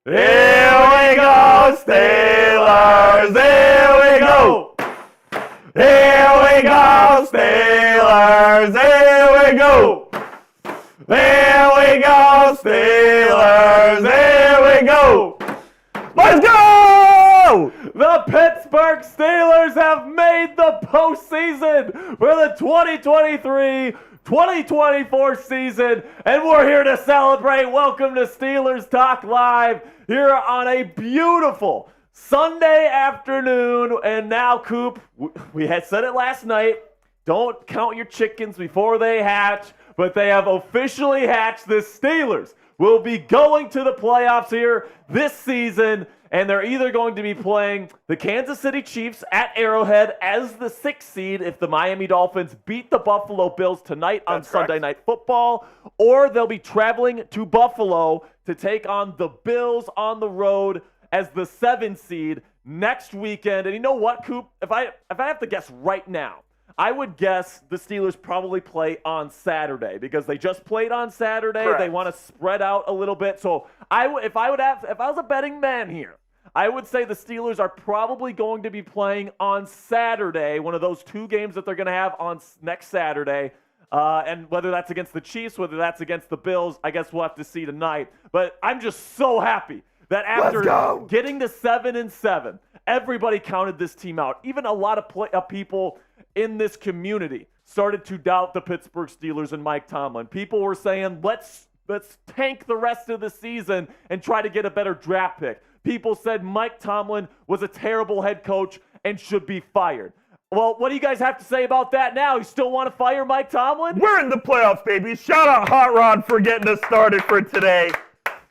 Here we go, Steelers! Here we go! Here we go, Steelers! Here we go! Here we go, Steelers! Here we go! Let's go! The Pittsburgh Steelers have made the postseason for the 2023-2024 season, and we're here to celebrate. Welcome to Steelers Talk Live here on a beautiful Sunday afternoon. And now, Coop, we had said it last night, don't count your chickens before they hatch, but they have officially hatched. The Steelers will be going to the playoffs here this season, and they're either going to be playing the Kansas City Chiefs at Arrowhead as the 6th seed if the Miami Dolphins beat the Buffalo Bills tonight on Sunday Night Football, or they'll be traveling to Buffalo to take on the Bills on the road as the 7th seed next weekend. And you know what, Coop? If I have to guess right now, I would guess the Steelers probably play on Saturday because they just played on Saturday. Correct. They want to spread out a little bit. So if I was a betting man here, I would say the Steelers are probably going to be playing on Saturday, one of those two games that they're going to have on next Saturday. And whether that's against the Chiefs, whether that's against the Bills, I guess we'll have to see tonight. But I'm just so happy that after getting to 7-7, everybody counted this team out. Even a lot of people in this community started to doubt the Pittsburgh Steelers and Mike Tomlin. People were saying, let's tank the rest of the season and try to get a better draft pick. People said Mike Tomlin was a terrible head coach and should be fired. Well, what do you guys have to say about that now? You still want to fire Mike Tomlin? We're in the playoffs, baby. Shout out Hot Rod for getting us started for today.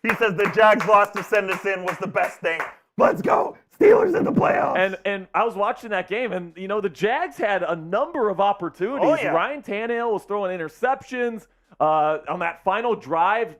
He says the Jags loss to send us in was the best thing. Let's go. Steelers in the playoffs. And I was watching that game, and, you know, the Jags had a number of opportunities. Oh, yeah. Ryan Tannehill was throwing interceptions. On that final drive,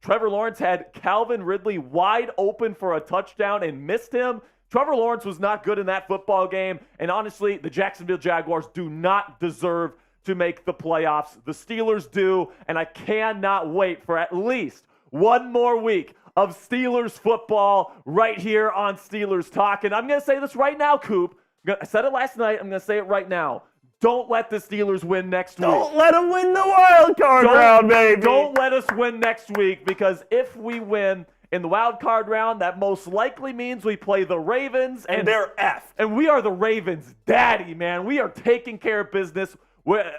Trevor Lawrence had Calvin Ridley wide open for a touchdown and missed him. Trevor Lawrence was not good in that football game, and honestly, the Jacksonville Jaguars do not deserve to make the playoffs. The Steelers do, and I cannot wait for at least one more week of Steelers football right here on Steelers Talk. And I'm going to say this right now, Coop. I said it last night. I'm going to say it right now. Don't let the Steelers win next week. Don't let them win the wild card round, baby. Don't let us win next week, because if we win in the wild card round, that most likely means we play the Ravens. And they're effed. And we are the Ravens' daddy, man. We are taking care of business.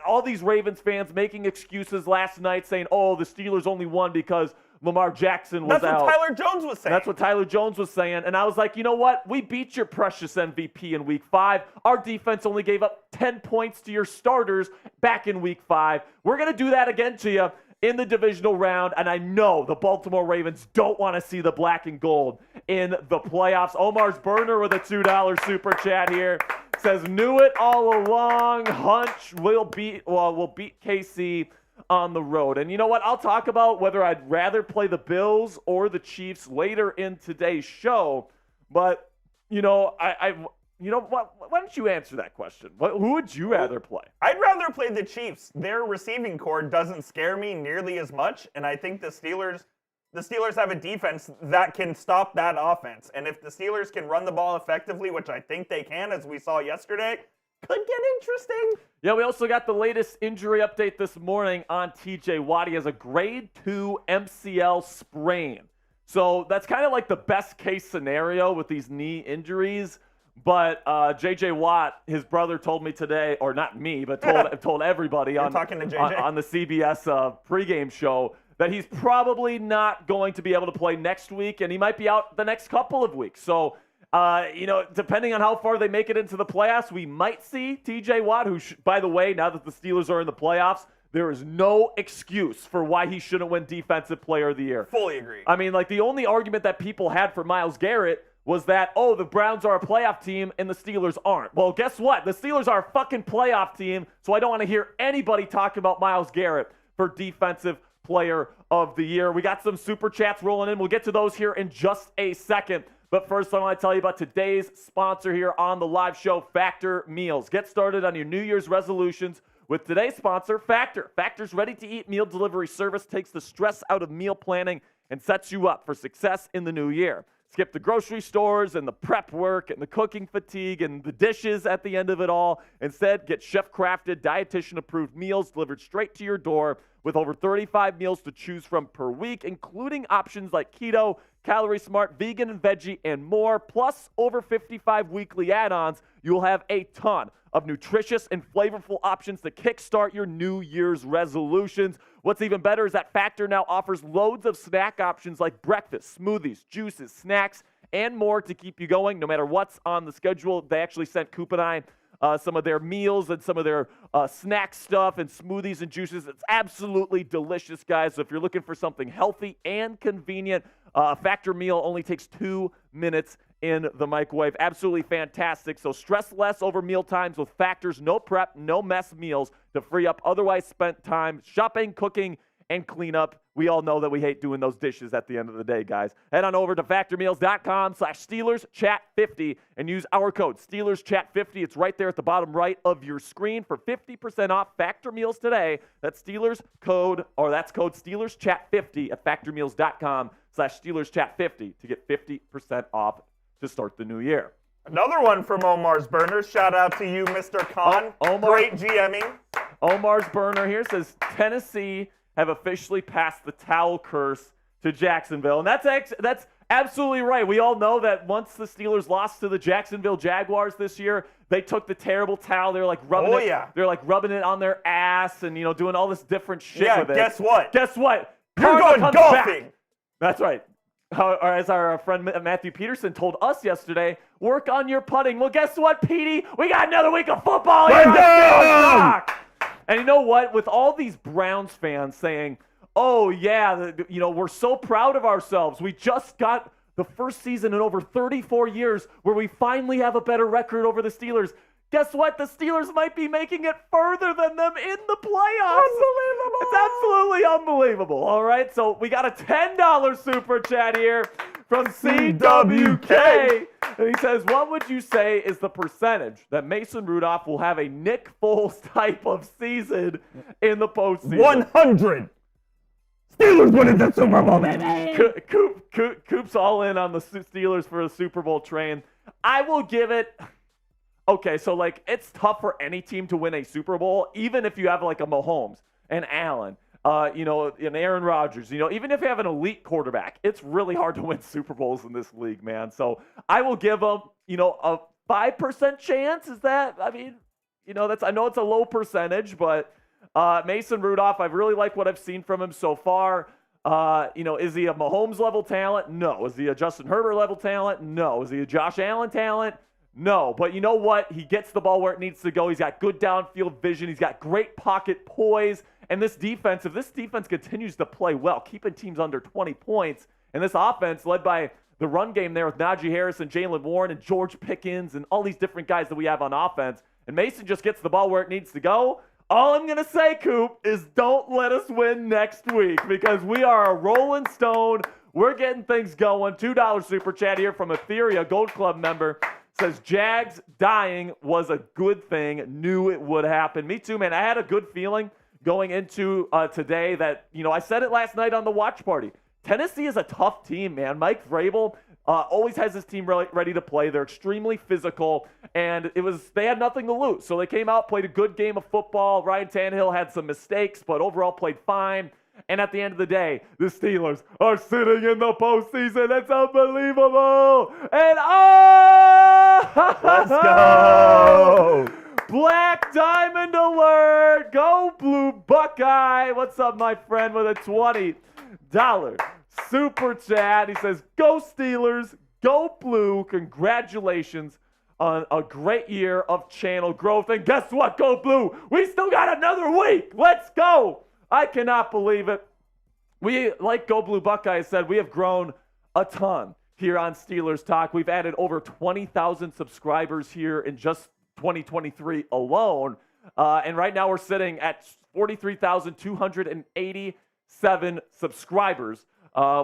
All these Ravens fans making excuses last night saying, oh, the Steelers only won because Lamar Jackson was out. That's what Tyler Jones was saying. That's what Tyler Jones was saying. And I was like, you know what? We beat your precious MVP in Week 5. Our defense only gave up 10 points to your starters back in Week 5. We're going to do that again to you in the divisional round. And I know the Baltimore Ravens don't want to see the black and gold in the playoffs. Omar's Burner with a $2 super chat here says, knew it all along. Hunch will beat KC on the road. And you know what? I'll talk about whether I'd rather play the Bills or the Chiefs later in today's show. But, you know, why don't you answer that question? Who would you rather play? I'd rather play the Chiefs. Their receiving core doesn't scare me nearly as much, and I think the Steelers have a defense that can stop that offense. And if the Steelers can run the ball effectively, which I think they can, as we saw yesterday, could get interesting. Yeah, we also got the latest injury update this morning on T.J. Watt. He has a grade 2 MCL sprain. So that's kind of like the best case scenario with these knee injuries. But J.J. Watt, his brother told me today, or not me, but told everybody on the CBS pregame show that he's probably not going to be able to play next week, and he might be out the next couple of weeks. So, depending on how far they make it into the playoffs, we might see T.J. Watt, who, by the way, now that the Steelers are in the playoffs, there is no excuse for why he shouldn't win Defensive Player of the Year. Fully agree. I mean, like, the only argument that people had for Myles Garrett was that, oh, the Browns are a playoff team and the Steelers aren't. Well, guess what? The Steelers are a fucking playoff team, so I don't want to hear anybody talk about Myles Garrett for Defensive Player of the Year. We got some super chats rolling in. We'll get to those here in just a second. But first, I want to tell you about today's sponsor here on the live show, Factor Meals. Get started on your New Year's resolutions with today's sponsor, Factor. Factor's ready-to-eat meal delivery service takes the stress out of meal planning and sets you up for success in the new year. Skip the grocery stores and the prep work and the cooking fatigue and the dishes at the end of it all. Instead, get chef-crafted, dietitian-approved meals delivered straight to your door with over 35 meals to choose from per week, including options like keto, calorie smart, vegan and veggie, and more, plus over 55 weekly add-ons. You'll have a ton of nutritious and flavorful options to kickstart your New Year's resolutions. What's even better is that Factor now offers loads of snack options like breakfast, smoothies, juices, snacks, and more to keep you going no matter what's on the schedule. They actually sent Coop and I some of their meals and some of their snack stuff and smoothies and juices. It's absolutely delicious, guys. So if you're looking for something healthy and convenient, a Factor meal only takes 2 minutes in the microwave. Absolutely fantastic. So stress less over meal times with Factor's no prep, no mess meals to free up otherwise spent time shopping, cooking, and cleanup. We all know that we hate doing those dishes at the end of the day, guys. Head on over to factormeals.com/SteelersChat50 and use our code SteelersChat50. It's right there at the bottom right of your screen for 50% off Factor Meals today. That's code SteelersChat50 at factormeals.com/SteelersChat50 to get 50% off to start the new year. Another one from Omar's Burners. Shout out to you, Mr. Khan. Great GMing. Omar's Burner here says Tennessee have officially passed the towel curse to Jacksonville. And that's absolutely right. We all know that once the Steelers lost to the Jacksonville Jaguars this year, they took the terrible towel. They're like rubbing They're like rubbing it on their ass and doing all this different shit with it. Guess what? You're going golfing. Back. That's right. Or as our friend Matthew Peterson told us yesterday, work on your putting. Well, guess what, Petey? We got another week of football here on Steelers Talk. And you know what? With all these Browns fans saying, oh, yeah, we're so proud of ourselves. We just got the first season in over 34 years where we finally have a better record over the Steelers. Guess what? The Steelers might be making it further than them in the playoffs. Unbelievable. It's absolutely unbelievable. All right, so we got a $10 super chat here from CWK. And he says, what would you say is the percentage that Mason Rudolph will have a Nick Foles type of season in the postseason? 100. Steelers winning the Super Bowl, baby. Coop's all in on the Steelers for a Super Bowl train. I will give it... Okay, so, it's tough for any team to win a Super Bowl, even if you have, a Mahomes and Allen, and Aaron Rodgers. Even if you have an elite quarterback, it's really hard to win Super Bowls in this league, man. So I will give them, a 5% chance. Is that, I know it's a low percentage, but Mason Rudolph, I really like what I've seen from him so far. Is he a Mahomes-level talent? No. Is he a Justin Herbert-level talent? No. Is he a Josh Allen talent? No, but you know what? He gets the ball where it needs to go. He's got good downfield vision. He's got great pocket poise. And if this defense continues to play well, keeping teams under 20 points, and this offense led by the run game there with Najee Harris and Jalen Warren and George Pickens and all these different guys that we have on offense, and Mason just gets the ball where it needs to go, all I'm going to say, Coop, is don't let us win next week because we are a rolling stone. We're getting things going. $2 super chat here from Etheria, Gold Club member. Says, Jags dying was a good thing. Knew it would happen. Me too, man. I had a good feeling going into today that, I said it last night on the watch party. Tennessee is a tough team, man. Mike Vrabel always has his team ready to play. They're extremely physical, and they had nothing to lose. So they came out, played a good game of football. Ryan Tannehill had some mistakes, but overall played fine. And at the end of the day, the Steelers are sitting in the postseason. It's unbelievable. And let's go. Black Diamond alert. Go Blue Buckeye. What's up, my friend, with a $20 super chat. He says, go Steelers, go Blue. Congratulations on a great year of channel growth. And guess what, go Blue? We still got another week. Let's go. I cannot believe it. We, like Go Blue Buckeye said, we have grown a ton here on Steelers Talk. We've added over 20,000 subscribers here in just 2023 alone. And right now we're sitting at 43,287 subscribers.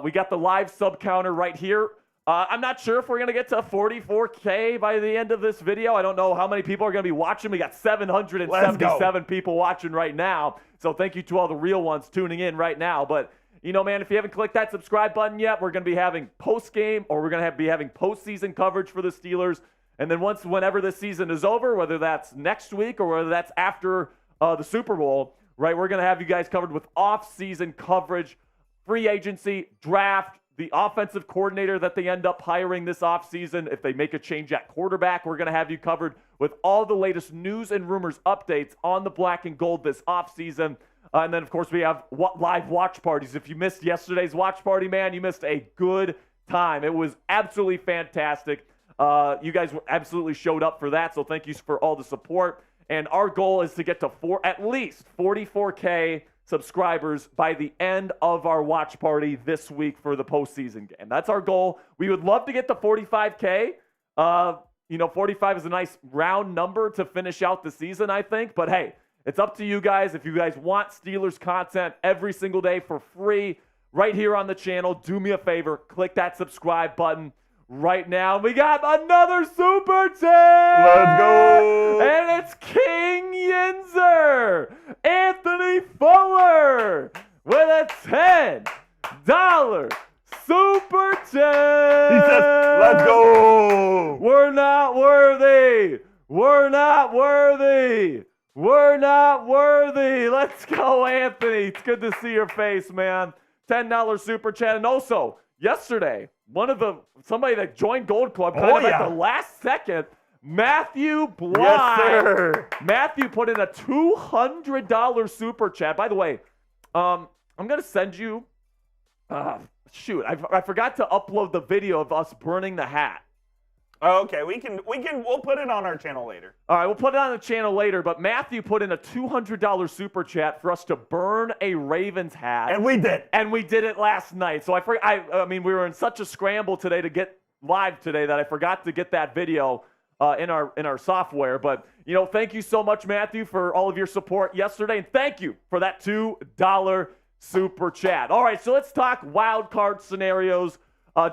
We got the live sub counter right here. I'm not sure if we're going to get to 44K by the end of this video. I don't know how many people are going to be watching. We got 777 people watching right now. So thank you to all the real ones tuning in right now. But you know, man, if you haven't clicked that subscribe button yet, we're going to be having post-game or we're going to be having postseason coverage for the Steelers. And then whenever this season is over, whether that's next week or whether that's after the Super Bowl, right, we're going to have you guys covered with off-season coverage, free agency, draft, the offensive coordinator that they end up hiring this offseason. If they make a change at quarterback, we're going to have you covered with all the latest news and rumors updates on the black and gold this offseason. And then, of course, we have live watch parties. If you missed yesterday's watch party, man, you missed a good time. It was absolutely fantastic. You guys absolutely showed up for that, so thank you for all the support. And our goal is to get to at least 44K subscribers by the end of our watch party this week for the postseason game. That's our goal. We would love to get to 45K. 45 is a nice round number to finish out the season, I think. But hey, it's up to you guys. If you guys want Steelers content every single day for free right here on the channel, do me a favor, click that subscribe button right now. We got another super chat. Let's go. And it's King Yinzer, Anthony Fuller, with a $10 super chat. He says, let's go. We're not worthy. We're not worthy. We're not worthy. Let's go, Anthony. It's good to see your face, man. $10 super chat. And also, yesterday, somebody that joined Gold Club at the last second, Matthew Blind. Yes, sir. Matthew put in a $200 super chat. By the way, I'm going to send you, I forgot to upload the video of us burning the hat. Oh, okay, we'll put it on our channel later. All right, we'll put it on the channel later, but Matthew put in a $200 super chat for us to burn a Ravens hat. And we did. And we did it last night. So we were in such a scramble today to get live today that I forgot to get that video in our software. But, thank you so much, Matthew, for all of your support yesterday. And thank you for that $2 super chat. All right, so let's talk wild card scenarios.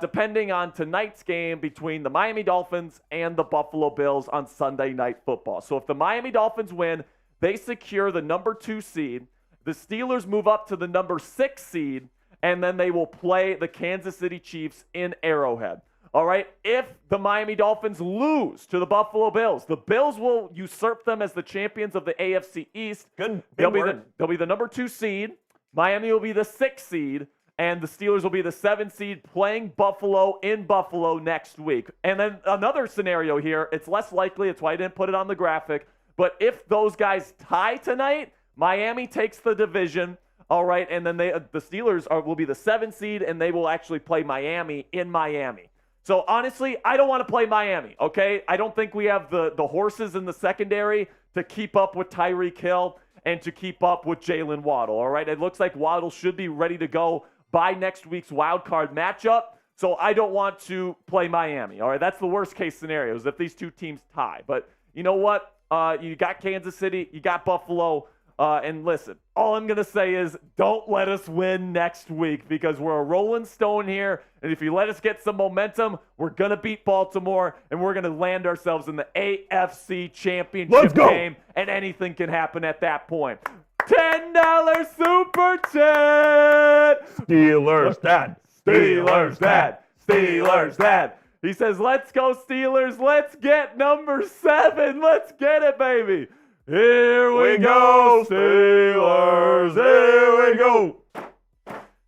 Depending on tonight's game between the Miami Dolphins and the Buffalo Bills on Sunday Night Football. So if the Miami Dolphins win, they secure the number 2 seed. The Steelers move up to the number 6 seed, and then they will play the Kansas City Chiefs in Arrowhead. All right, if the Miami Dolphins lose to the Buffalo Bills, the Bills will usurp them as the champions of the AFC East. Good. They'll be the number 2 seed. Miami will be the 6th seed. And the Steelers will be the 7th seed playing Buffalo in Buffalo next week. And then another scenario here, it's less likely, it's why I didn't put it on the graphic, but if those guys tie tonight, Miami takes the division, all right, and then the Steelers will be the 7th seed, and they will actually play Miami in Miami. So honestly, I don't want to play Miami, okay? I don't think we have the horses in the secondary to keep up with Tyreek Hill and to keep up with Jalen Waddle, all right? It looks like Waddle should be ready to go by next week's wild card matchup, so I don't want to play Miami. All right, that's the worst case scenario is if these two teams tie. But you know what? You got Kansas City, you got Buffalo, and listen, all I'm going to say is don't let us win next week because we're a rolling stone here, and if you let us get some momentum, we're going to beat Baltimore, and we're going to land ourselves in the AFC Championship game, and anything can happen at that point. $10 super chat. Steelers dad. Steelers dad. Steelers dad. He says, let's go Steelers. Let's get number 7. Let's get it, baby. Here we go, Steelers. Here we go.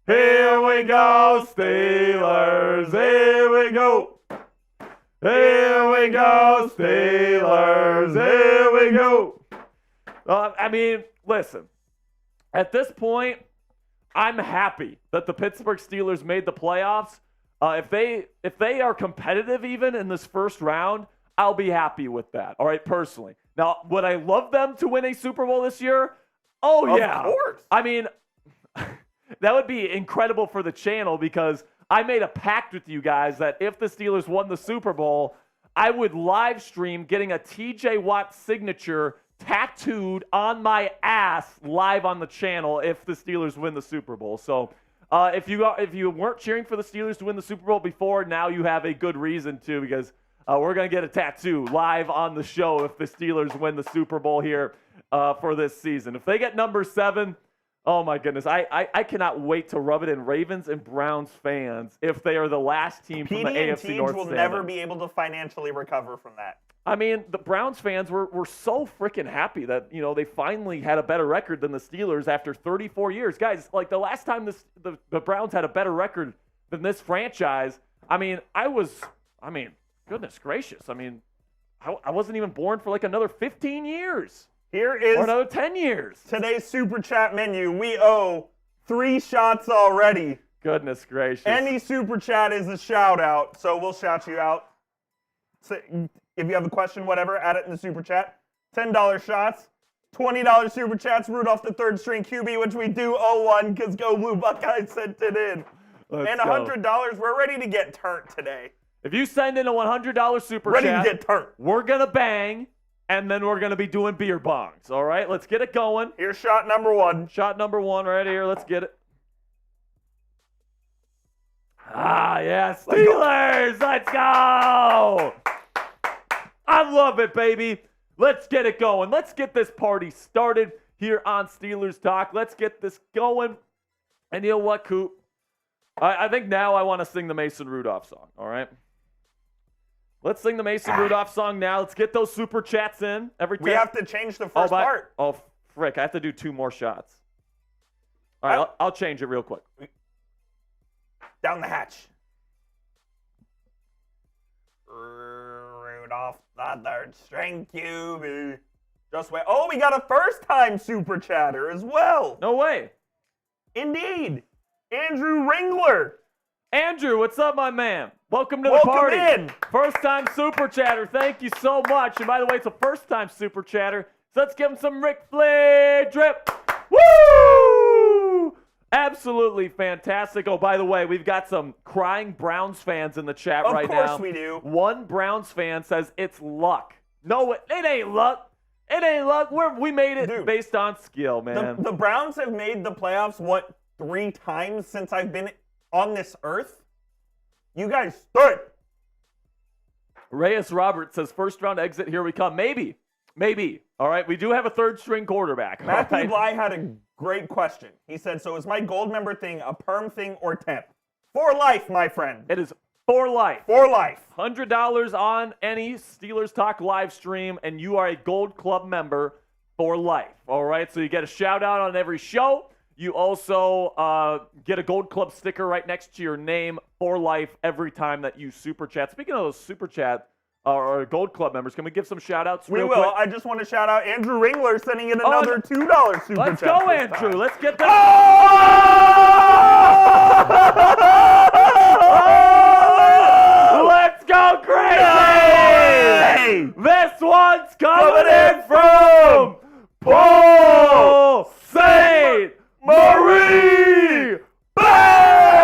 Here we go, Steelers. Here we go. Here we go, Steelers. Here we go. Listen, at this point, I'm happy that the Pittsburgh Steelers made the playoffs. If they are competitive even in this first round, I'll be happy with that, all right, personally. Now, would I love them to win a Super Bowl this year? Oh, yeah. Of course. That would be incredible for the channel because I made a pact with you guys that if the Steelers won the Super Bowl, I would live stream getting a TJ Watt signature tattooed on my ass live on the channel if the Steelers win the Super Bowl. So if you weren't cheering for the Steelers to win the Super Bowl before, now you have a good reason to because we're going to get a tattoo live on the show if the Steelers win the Super Bowl here for this season. If they get number 7, Oh my goodness, I cannot wait to rub it in Ravens and Browns fans if they are the last team from the PD and AFC Teague North will standing. never be able to financially recover from that. I mean, the Browns fans were so freaking happy that, they finally had a better record than the Steelers after 34 years. Guys, like the last time the Browns had a better record than this franchise, goodness gracious. I wasn't even born for like another 15 years. Here is or another 10 years. Today's Super Chat menu. We owe 3 shots already. Goodness gracious. Any Super Chat is a shout out, so we'll shout you out. So if you have a question, whatever, add it in the Super Chat. $10 shots, $20 Super Chats, Rudolph the third string QB, which we do owe one because Go Blue Buckeyes sent it in. And $100, we're ready to get turnt today. If you send in a $100 Super Ready Chat, to get turnt. we're going to bang. And then we're going to be doing beer bongs, all right? Let's get it going. Here's shot number 1. Shot number 1 right here. Let's get it. Ah, yeah, Steelers! Let's go! I love it, baby. Let's get it going. Let's get this party started here on Steelers Talk. Let's get this going. And you know what, Coop? I think now I want to sing the Mason Rudolph song, all right? Let's sing the Mason Rudolph song now. Let's get those Super Chats in. We have to change the first part. Oh, frick. I have to do 2 more shots. All right, I'll change it real quick. Down the hatch. Rudolph, the third string QB. Just wait. Oh, we got a first-time Super Chatter as well. No way. Indeed. Andrew Ringler. Andrew, what's up, my man? Welcome to the party. Welcome in. First-time Super Chatter. Thank you so much. And by the way, it's a first-time Super Chatter. So let's give him some Ric Flair drip. Woo! Absolutely fantastic. Oh, by the way, we've got some crying Browns fans in the chat right now. Of course we do. One Browns fan says it's luck. No, it ain't luck. It ain't luck. We made it based on skill, man. The Browns have made the playoffs, 3 times since I've been on this earth? You guys stood. Reyes Roberts says, first round exit, here we come. Maybe. All right, we do have a third string quarterback. Matthew Bly had a great question. He said, so is my gold member thing a perm thing or temp? For life, my friend. It is for life. For life. $100 on any Steelers Talk live stream, and you are a Gold Club member for life. All right, so you get a shout out on every show. You also get a Gold Club sticker right next to your name for life every time that you Super Chat. Speaking of those Super Chat or Gold Club members, can we give some shout-outs real quick? We will. I just want to shout out Andrew Ringler sending in another $2 Super Chat. Let's go, Andrew. Let's get that. Oh! Let's go crazy! This one's coming in from Paul St. Marie! Bang!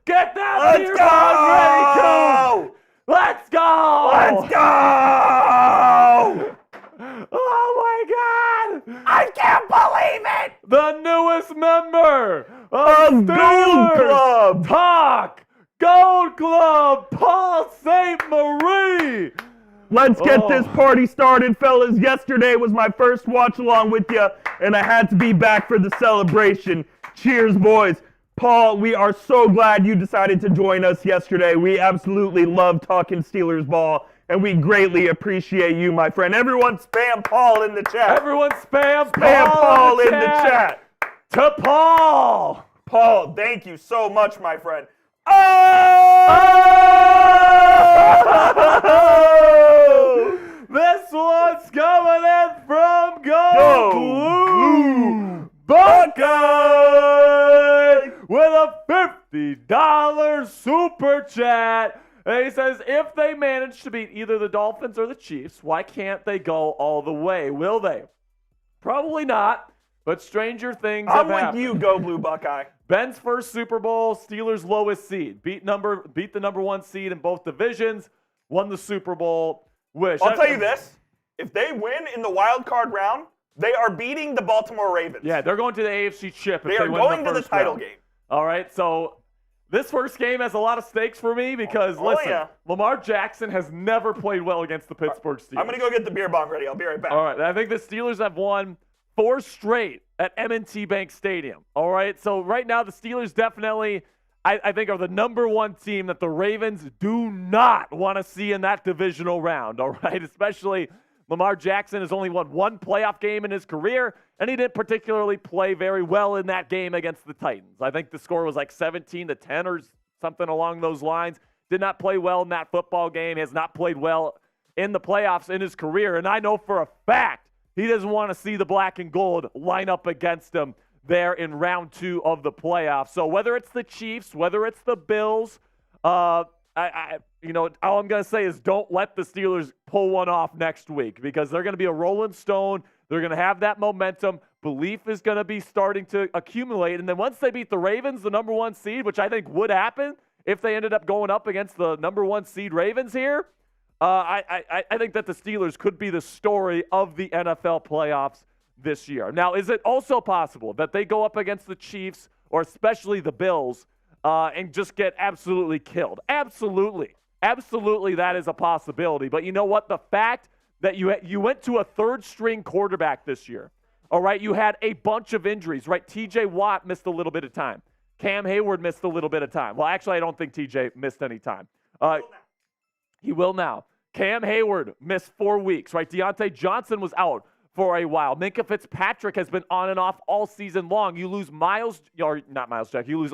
Get that beer bong ready, Coop! Let's go! Let's go! Oh my God! I can't believe it! The newest member of Gold Club! Talk! Gold Club, Paul St. Marie! Let's get this party started, fellas. Yesterday was my first watch along with you, and I had to be back for the celebration. Cheers, boys. Paul, we are so glad you decided to join us yesterday. We absolutely love talking Steelers ball, and we greatly appreciate you, my friend. Everyone spam Paul in the chat. Everyone spam Paul in the chat. To Paul! Paul, thank you so much, my friend. Oh! This one's coming in from Go Blue Buckeye with a $50 super chat. And he says, if they manage to beat either the Dolphins or the Chiefs, why can't they go all the way? Will they? Probably not, but stranger things have happened. I'm with you, Go Blue Buckeye. Ben's first Super Bowl, Steelers' lowest seed. Beat the number 1 seed in both divisions, won the Super Bowl. I'll tell you this. If they win in the wild card round, they are beating the Baltimore Ravens. Yeah, they're going to the AFC chip if They are win going the to the first title round. game. All right, so this first game has a lot of stakes for me because, listen, Lamar Jackson has never played well against the Pittsburgh Steelers. I'm going to go get the beer bong ready. I'll be right back. All right, I think the Steelers have won 4 straight at M&T Bank Stadium. All right, so right now the Steelers definitely, I think, are the number 1 team that the Ravens do not want to see in that divisional round, all right? Especially Lamar Jackson has only won 1 playoff game in his career, and he didn't particularly play very well in that game against the Titans. I think the score was like 17-10 or something along those lines. Did not play well in that football game. He has not played well in the playoffs in his career, and I know for a fact he doesn't want to see the black and gold line up against him there in round 2 of the playoffs. So whether it's the Chiefs, whether it's the Bills, all I'm going to say is don't let the Steelers pull one off next week because they're going to be a rolling stone. They're going to have that momentum. Belief is going to be starting to accumulate. And then once they beat the Ravens, the number 1 seed, which I think would happen if they ended up going up against the number 1 seed Ravens here, I think that the Steelers could be the story of the NFL playoffs this year. Now, is it also possible that they go up against the Chiefs or especially the Bills and just get absolutely killed? Absolutely. Absolutely, that is a possibility. But you know what? The fact that you went to a 3rd-string quarterback this year, all right? You had a bunch of injuries, right? T.J. Watt missed a little bit of time. Cam Hayward missed a little bit of time. Well, actually, I don't think T.J. missed any time. He will now. Cam Hayward missed 4 weeks, right? Deontay Johnson was out for a while. Minkah Fitzpatrick has been on and off all season long. You lose you lose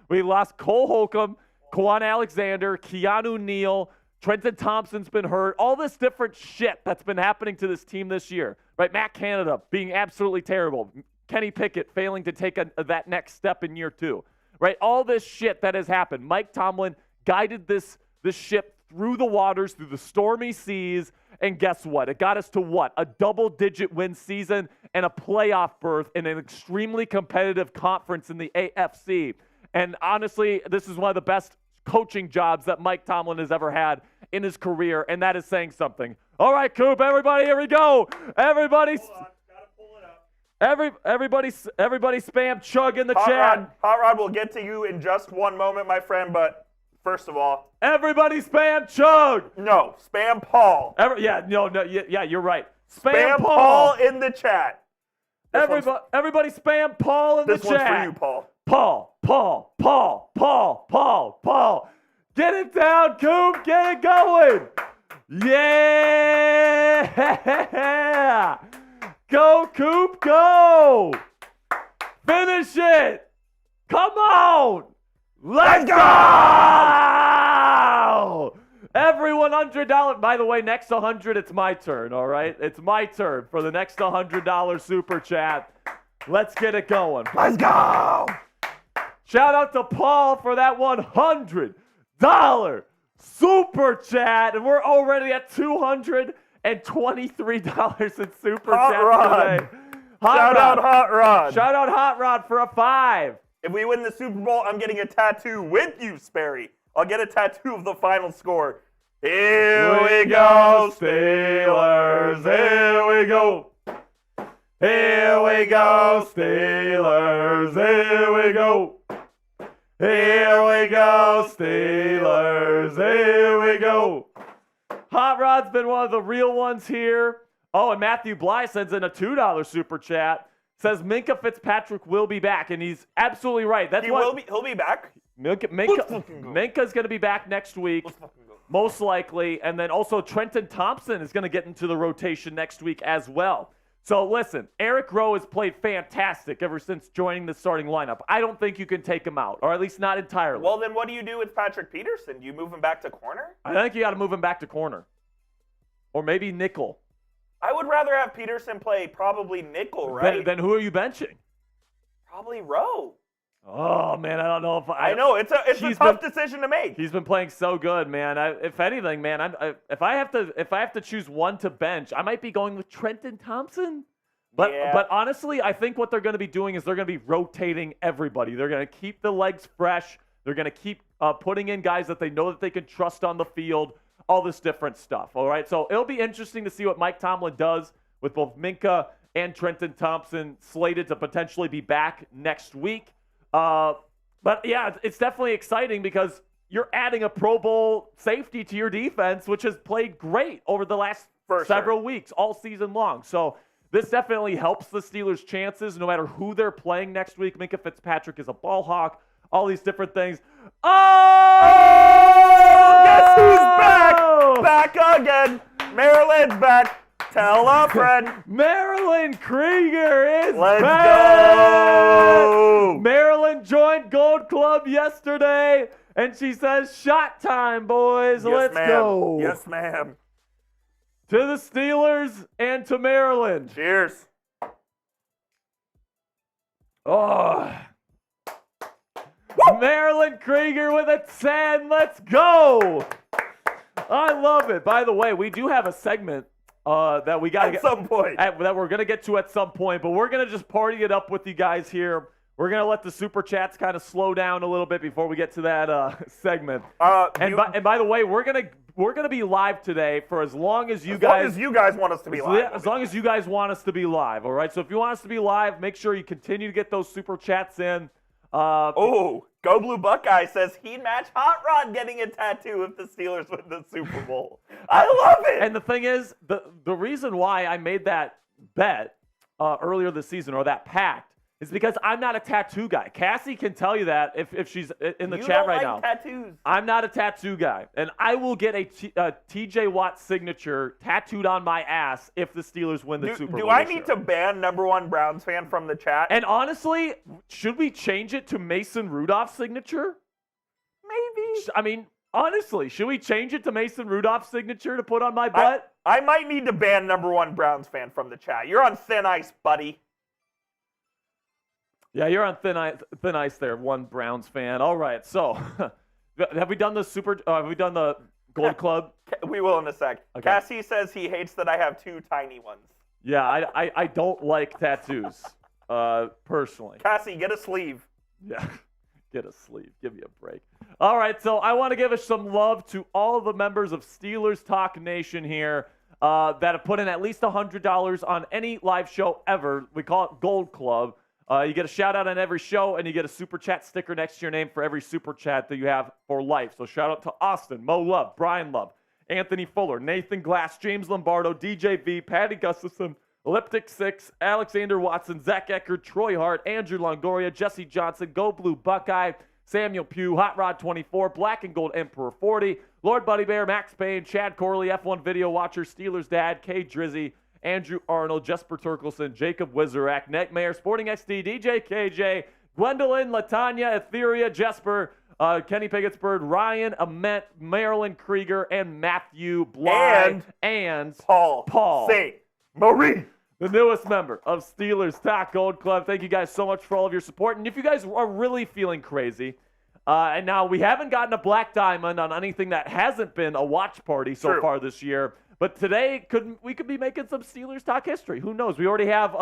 We lost Cole Holcomb, Quan Alexander, Keanu Neal, Trenton Thompson's been hurt. All this different shit that's been happening to this team this year, right? Matt Canada being absolutely terrible. Kenny Pickett failing to take that next step in year 2, right? All this shit that has happened. Mike Tomlin guided this ship through the waters, through the stormy seas, and guess what? It got us to what? A double-digit win season and a playoff berth in an extremely competitive conference in the AFC. And honestly, this is one of the best coaching jobs that Mike Tomlin has ever had in his career, and that is saying something. All right, Coop, everybody, here we go. Everybody, hold on, gotta pull it up. Everybody spam chug in the chat. Hot Rod will get to you in just one moment, my friend, but first of all, everybody spam chug. No, spam Paul. You're right. Spam Paul in the chat. Everybody spam Paul in the chat. This one's for you, Paul. Paul. Get it down, Coop. Get it going. Yeah. Go, Coop, go. Finish it. Come on. Let's go. Every $100. By the way, next 100, it's my turn, all right? It's my turn for the next $100 super chat. Let's get it going. Let's go. Shout out to Paul for that $100 super chat. And we're already at $223 in super chat today. Shout out Hot Rod. Shout out Hot Rod for a 5. If we win the Super Bowl, I'm getting a tattoo with you, Sperry. I'll get a tattoo of the final score. Here we go, Steelers. Here we go. Here we go, Steelers. Here we go. Here we go, Steelers. Here we go. Hot Rod's been one of the real ones here. Oh, and Matthew Bly sends in a $2 super chat. Says Minkah Fitzpatrick will be back, and he's absolutely right. He'll be back. Minka's going to be back next week, most likely. And then also Trenton Thompson is going to get into the rotation next week as well. So listen, Eric Rowe has played fantastic ever since joining the starting lineup. I don't think you can take him out, or at least not entirely. Well, then what do you do with Patrick Peterson? Do you move him back to corner? I think you got to move him back to corner. Or maybe nickel. I would rather have Peterson play probably nickel, right? Then who are you benching? Probably Rowe. Oh, man, I don't know if I know. It's a tough decision to make. He's been playing so good, man. If anything, man, if I have to choose one to bench, I might be going with Trenton Thompson. But honestly, I think what they're going to be doing is they're going to be rotating everybody. They're going to keep the legs fresh. They're going to keep putting in guys that they know that they can trust on the field, all this different stuff, all right? So it'll be interesting to see what Mike Tomlin does with both Minkah and Trenton Thompson slated to potentially be back next week. But yeah, it's definitely exciting because you're adding a Pro Bowl safety to your defense, which has played great over the last several weeks, all season long. So this definitely helps the Steelers' chances, no matter who they're playing next week. Minkah Fitzpatrick is a ball hawk, all these different things. Oh! Guess who's back? Back again. Maryland's back. Tell a friend. Marilyn Krieger is Let's back. go. Marilyn joined Gold Club yesterday, and she says, "Shot time, boys. Yes, Let's ma'am. go." Yes, ma'am. To the Steelers and to Maryland. Cheers. Oh. Marilyn Krieger with a 10. Let's go. I love it. By the way, we do have a segment that we got to get at some point. that we're going to get to at some point, but we're going to just party it up with you guys here. We're going to let the super chats kind of slow down a little bit before we get to that segment. And by the way, we're going to be live today for as long as you guys want us to be live. As long as you guys want us to be live, all right? So if you want us to be live, make sure you continue to get those super chats in. Go Blue Buckeye says he'd match Hot Rod getting a tattoo if the Steelers win the Super Bowl. I love it. And the thing is, the reason why I made that bet earlier this season, or that pact, is because I'm not a tattoo guy. Cassie can tell you that if she's in the chat right now. Tattoos. I'm not a tattoo guy, and I will get a TJ Watt signature tattooed on my ass if the Steelers win the Super Bowl. Do I need to ban #1 Browns fan from the chat? And honestly, should we change it to Mason Rudolph's signature? Maybe. I mean, honestly, should we change it to Mason Rudolph's signature to put on my butt? I might need to ban #1 Browns fan from the chat. You're on thin ice, buddy. Yeah, you're on thin ice there, one Browns fan. All right, so have we done the Gold Club? We will in a sec. Okay. Cassie says he hates that I have 2 tiny ones. Yeah, I don't like tattoos, personally. Cassie, get a sleeve. Yeah, get a sleeve. Give me a break. All right, so I want to give some love to all of the members of Steelers Talk Nation here that have put in at least $100 on any live show ever. We call it Gold Club. You get a shout out on every show, and you get a super chat sticker next to your name for every super chat that you have for life. So shout out to Austin, Mo Love, Brian Love, Anthony Fuller, Nathan Glass, James Lombardo, DJ V, Patty Gustafson, Elliptic 6, Alexander Watson, Zach Eckert, Troy Hart, Andrew Longoria, Jesse Johnson, Go Blue Buckeye, Samuel Pugh, Hot Rod 24, Black and Gold Emperor 40, Lord Buddy Bear, Max Payne, Chad Corley, F1 Video Watcher, Steelers Dad, K Drizzy, Andrew Arnold, Jesper Turkelson, Jacob Wizerak, Nick Mayer, Sporting XD, DJ KJ, Gwendolyn, Latanya, Etheria, Jesper, Kenny Piggettsburg, Ryan, Ament, Marilyn Krieger, and Matthew Bly, and Paul St. Marie, the newest member of Steelers Talk Gold Club. Thank you guys so much for all of your support. And if you guys are really feeling crazy, and now we haven't gotten a black diamond on anything that hasn't been a watch party so far this year, but today we could be making some Steelers Talk history. Who knows? We already have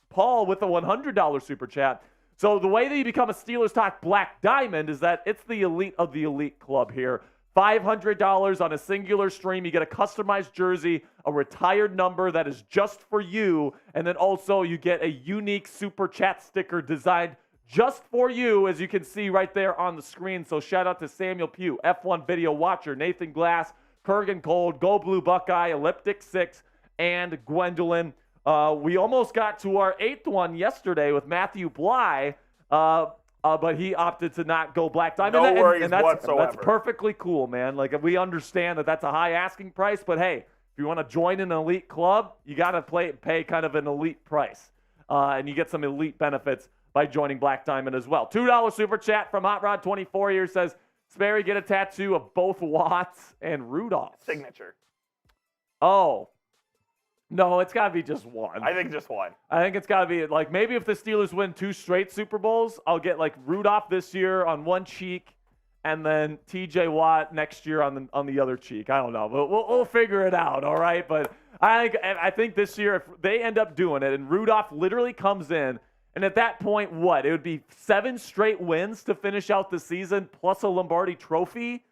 Paul with a $100 super chat. So the way that you become a Steelers Talk Black Diamond is that it's the elite of the elite club here. $500 on a singular stream. You get a customized jersey, a retired number that is just for you, and then also you get a unique super chat sticker designed just for you, as you can see right there on the screen. So shout out to Samuel Pugh, F1 Video Watcher, Nathan Glass, Kurgan Cold, Go Blue Buckeye, Elliptic 6, and Gwendolyn. We almost got to our 8th one yesterday with Matthew Bly, but he opted to not go Black Diamond. No worries whatsoever. That's perfectly cool, man. Like, we understand that that's a high asking price, but hey, if you want to join an elite club, you got to pay kind of an elite price, and you get some elite benefits by joining Black Diamond as well. $2 super chat from Hot Rod 24 here says, Sperry, get a tattoo of both Watts and Rudolph. Signature. Oh. No, it's got to be just one. I think just one. I think it's got to be, like, maybe if the Steelers win 2 straight Super Bowls, I'll get, like, Rudolph this year on one cheek and then TJ Watt next year on the other cheek. I don't know. But we'll figure it out, all right? But I think this year, if they end up doing it and Rudolph literally comes in, and at that point, what? It would be 7 straight wins to finish out the season plus a Lombardi trophy.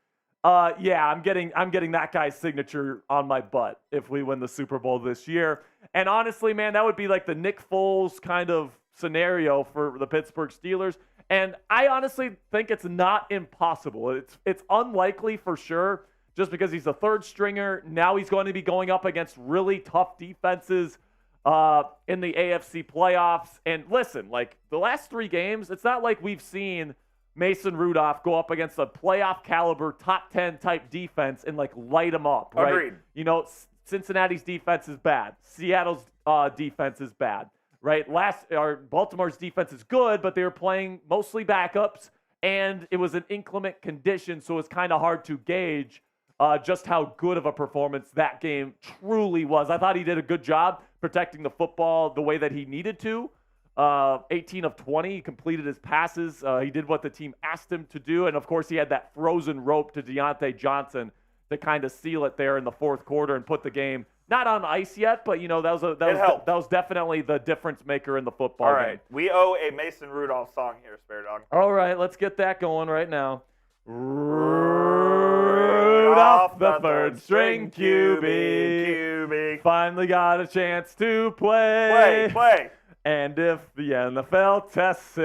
Yeah, I'm getting that guy's signature on my butt if we win the Super Bowl this year. And honestly, man, that would be like the Nick Foles kind of scenario for the Pittsburgh Steelers. And I honestly think it's not impossible. It's unlikely for sure, just because he's a third stringer. Now he's going to be going up against really tough defenses in the AFC playoffs. And listen, like the last 3 games, it's not like we've seen Mason Rudolph go up against a playoff caliber top 10 type defense and like light them up, right? Agreed. You know, Cincinnati's defense is bad. Seattle's defense is bad, right? Baltimore's defense is good, but they were playing mostly backups, and it was an inclement condition, so it's kind of hard to gauge just how good of a performance that game truly was. I thought he did a good job protecting the football the way that he needed to. 18 of 20, he completed his passes. He did what the team asked him to do, and of course he had that frozen rope to Deontay Johnson to kind of seal it there in the fourth quarter and put the game not on ice yet, but you know that was definitely the difference maker in the football All game. right, we owe a Mason Rudolph song here, Spare Dog. All right, let's get that going right now. Rudolph, the third string QB, finally got a chance to Play. And if the NFL tests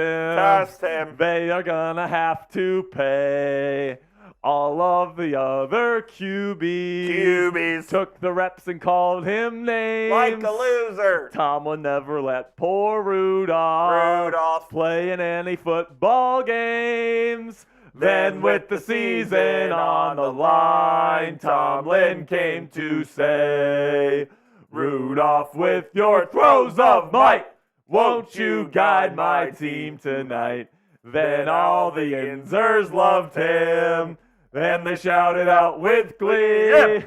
him, they are gonna have to pay. All of the other QBs took the reps and called him names. Like a loser. Tomlin never let poor Rudolph play in any football games. Then with the season on the line, Tomlin came to say, Rudolph, with your throws of might, won't you guide my team tonight? Then all the Inzers loved him, and they shouted out with glee,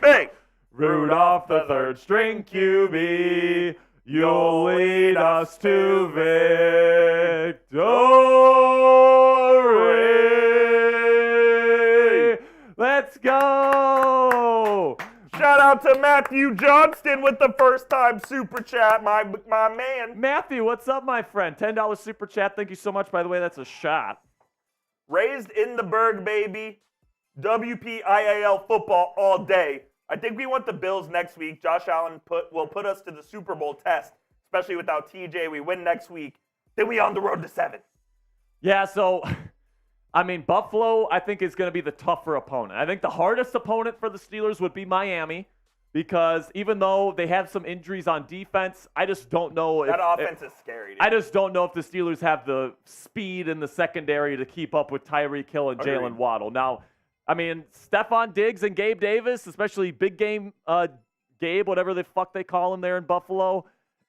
Rudolph, the third string QB, you'll lead us to victory. Let's go! Shout out to Matthew Johnston with the first time super chat, my man. Matthew, what's up, my friend? $10 super chat. Thank you so much. By the way, that's a shot. Raised in the Berg, baby. WPIAL football all day. I think we want the Bills next week. Josh Allen will put us to the Super Bowl test, especially without TJ. We win next week. Then we on the road to 7. Yeah, so, I mean, Buffalo, I think, is going to be the tougher opponent. I think the hardest opponent for the Steelers would be Miami, because even though they have some injuries on defense, I just don't know that offense is scary. Dude. I just don't know if the Steelers have the speed in the secondary to keep up with Tyreek Hill and Jalen Waddle. Now, I mean, Stephon Diggs and Gabe Davis, especially big game Gabe, whatever the fuck they call him there in Buffalo,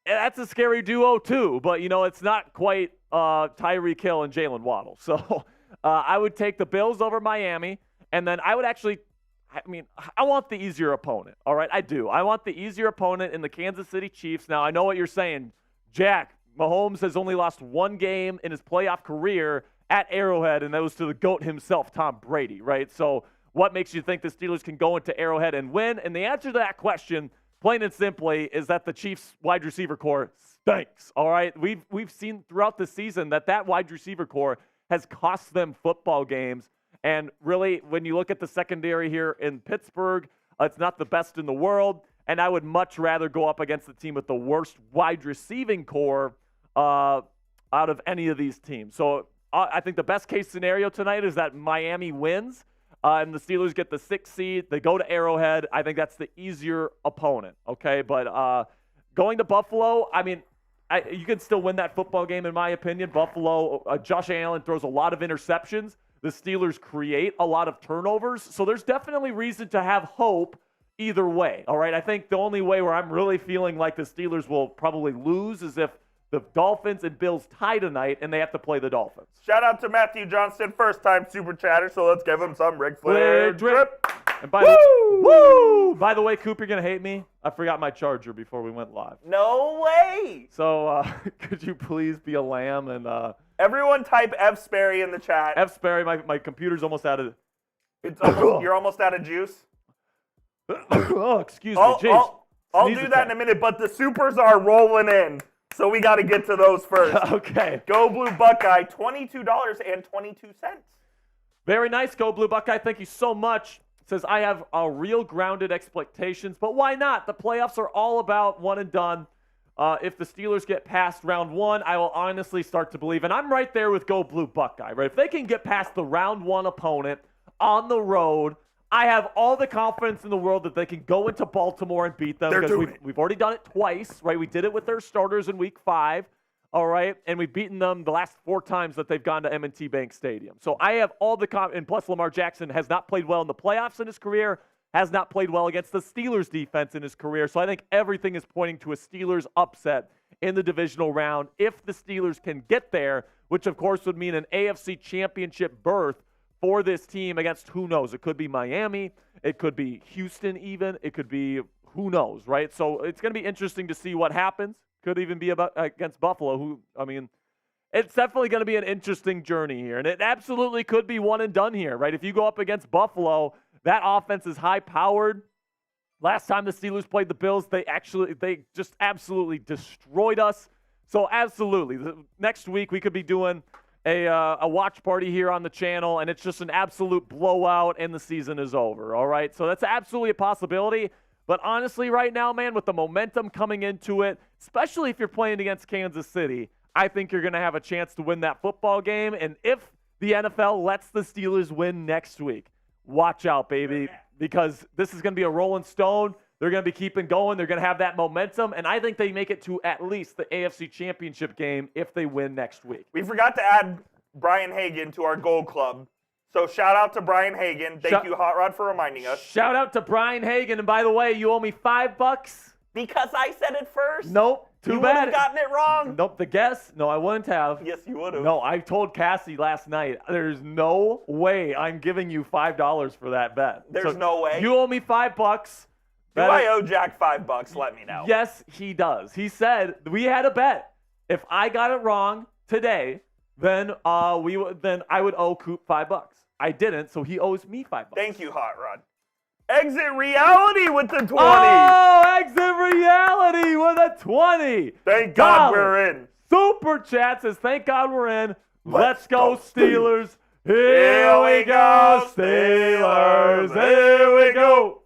that's a scary duo too. But, you know, it's not quite Tyreek Hill and Jalen Waddle. So I would take the Bills over Miami, and then I would actually – I mean, I want the easier opponent, all right? I do. I want the easier opponent in the Kansas City Chiefs. Now, I know what you're saying. Jack, Mahomes has only lost one game in his playoff career at Arrowhead, and that was to the GOAT himself, Tom Brady, right? So what makes you think the Steelers can go into Arrowhead and win? And the answer to that question, plain and simply, is that the Chiefs' wide receiver core stinks, all right? We've seen throughout the season that wide receiver core has cost them football games. And really, when you look at the secondary here in Pittsburgh, it's not the best in the world. And I would much rather go up against the team with the worst wide receiving core out of any of these teams. So I think the best case scenario tonight is that Miami wins and the Steelers get the 6th seed. They go to Arrowhead. I think that's the easier opponent, okay? But going to Buffalo, I mean, you can still win that football game, in my opinion. Buffalo, Josh Allen throws a lot of interceptions. The Steelers create a lot of turnovers. So there's definitely reason to have hope either way, all right? I think the only way where I'm really feeling like the Steelers will probably lose is if the Dolphins and Bills tie tonight and they have to play the Dolphins. Shout out to Matthew Johnston, first time super chatter, so let's give him some Ric Flair drip. And by the way, Coop, you're going to hate me. I forgot my charger before we went live. No way. So could you please be a lamb and everyone type F Sperry in the chat. F Sperry, my computer's almost out of you're almost out of juice. Oh, excuse me. Jeez. I'll do that in a minute, but the supers are rolling in. So we got to get to those first. Okay. Go Blue Buckeye, $22.22. Very nice, Go Blue Buckeye. Thank you so much. says, I have real grounded expectations, but why not? The playoffs are all about one and done. If the Steelers get past round one, I will honestly start to believe, and I'm right there with Go Blue Buckeye, right? If they can get past the round one opponent on the road, I have all the confidence in the world that they can go into Baltimore and beat them. Because we've already done it twice, right? We did it with their starters in week 5, all right? And we've beaten them the last 4 times that they've gone to M&T Bank Stadium. So I have all the confidence, and plus Lamar Jackson has not played well in the playoffs in his career, has not played well against the Steelers defense in his career. So I think everything is pointing to a Steelers upset in the divisional round if the Steelers can get there, which of course would mean an AFC championship berth for this team against who knows. It could be Miami. It could be Houston even. It could be who knows, right? So it's going to be interesting to see what happens. Could even be against Buffalo, it's definitely going to be an interesting journey here. And it absolutely could be one and done here, right? If you go up against Buffalo, that offense is high-powered. Last time the Steelers played the Bills, they just absolutely destroyed us. So absolutely, next week we could be doing a watch party here on the channel, and it's just an absolute blowout, and the season is over. All right, so that's absolutely a possibility. But honestly, right now, man, with the momentum coming into it, especially if you're playing against Kansas City, I think you're going to have a chance to win that football game. And if the NFL lets the Steelers win next week, watch out, baby, because this is going to be a rolling stone. They're going to be keeping going. They're going to have that momentum, and I think they make it to at least the AFC Championship game if they win next week. We forgot to add Brian Hagan to our Gold Club. So shout out to Brian Hagan. Thank you, Hot Rod, for reminding us. Shout out to Brian Hagan. And by the way, you owe me $5. Because I said it first? Nope. Too bad. You would have gotten it wrong. Nope. The guess? No, I wouldn't have. Yes, you would have. No, I told Cassie last night, there's no way I'm giving you $5 for that bet. There's no way. You owe me $5. Do I owe Jack $5? Let me know. Yes, he does. He said we had a bet. If I got it wrong today, then I would owe Coop $5. I didn't, so he owes me $5. Thank you, Hot Rod. Exit Reality with the 20. Oh, Exit Reality with a 20. Thank God we're in. Super Chat says, thank God we're in. Let's go, Steelers. Here we go, Steelers. Here we go.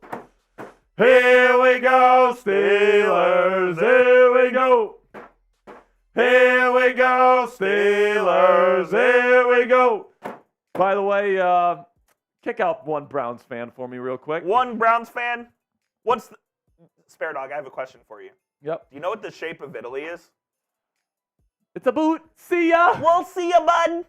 Here we go, Steelers. Here we go. Here we go, Steelers. Here we go. By the way, kick out one Browns fan for me real quick. One Browns fan? Spare Dog, I have a question for you. Yep. Do you know what the shape of Italy is? It's a boot. See ya. We'll see ya, bud.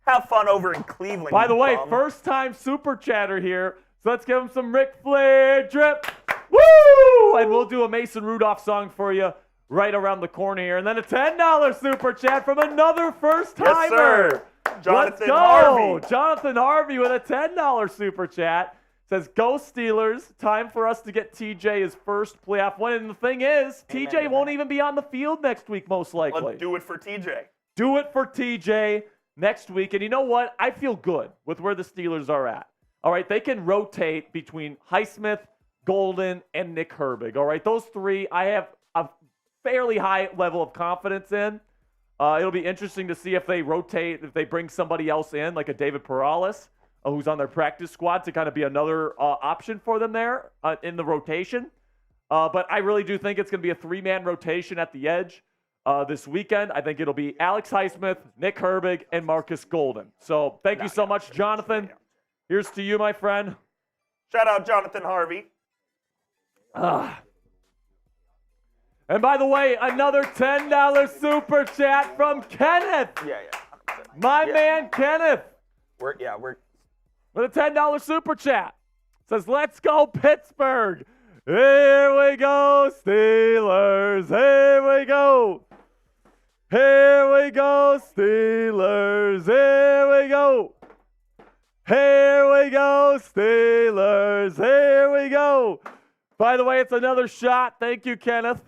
Have fun over in Cleveland. By the way, bum. first time super chatter here. So let's give him some Ric Flair drip. Woo! And we'll do a Mason Rudolph song for you right around the corner here. And then a $10 super chat from another first timer. Yes, sir. Let's go. Harvey. Jonathan Harvey with a $10 super chat. Says, go Steelers. Time for us to get TJ his first playoff win. And the thing is, TJ won't even be on the field next week, most likely. Let's do it for TJ. Do it for TJ next week. And you know what? I feel good with where the Steelers are at. All right, they can rotate between Highsmith, Golden, and Nick Herbig. All right, those three I have a fairly high level of confidence in. It'll be interesting to see if they rotate, if they bring somebody else in, like a David Perales, who's on their practice squad, to kind of be another option for them there in the rotation. But I really do think it's going to be a 3-man rotation at the edge this weekend. I think it'll be Alex Highsmith, Nick Herbig, and Marcus Golden. So thank you so much, Jonathan. Here's to you, my friend. Shout out Jonathan Harvey. And by the way, another $10 super chat from Kenneth. Yeah. My man, Kenneth. We're With a $10 super chat. Says, let's go, Pittsburgh. Here we go, Steelers. Here we go. Here we go, Steelers. Here we go. Here we go, Steelers. Here we go. By the way, it's another shot. Thank you, Kenneth.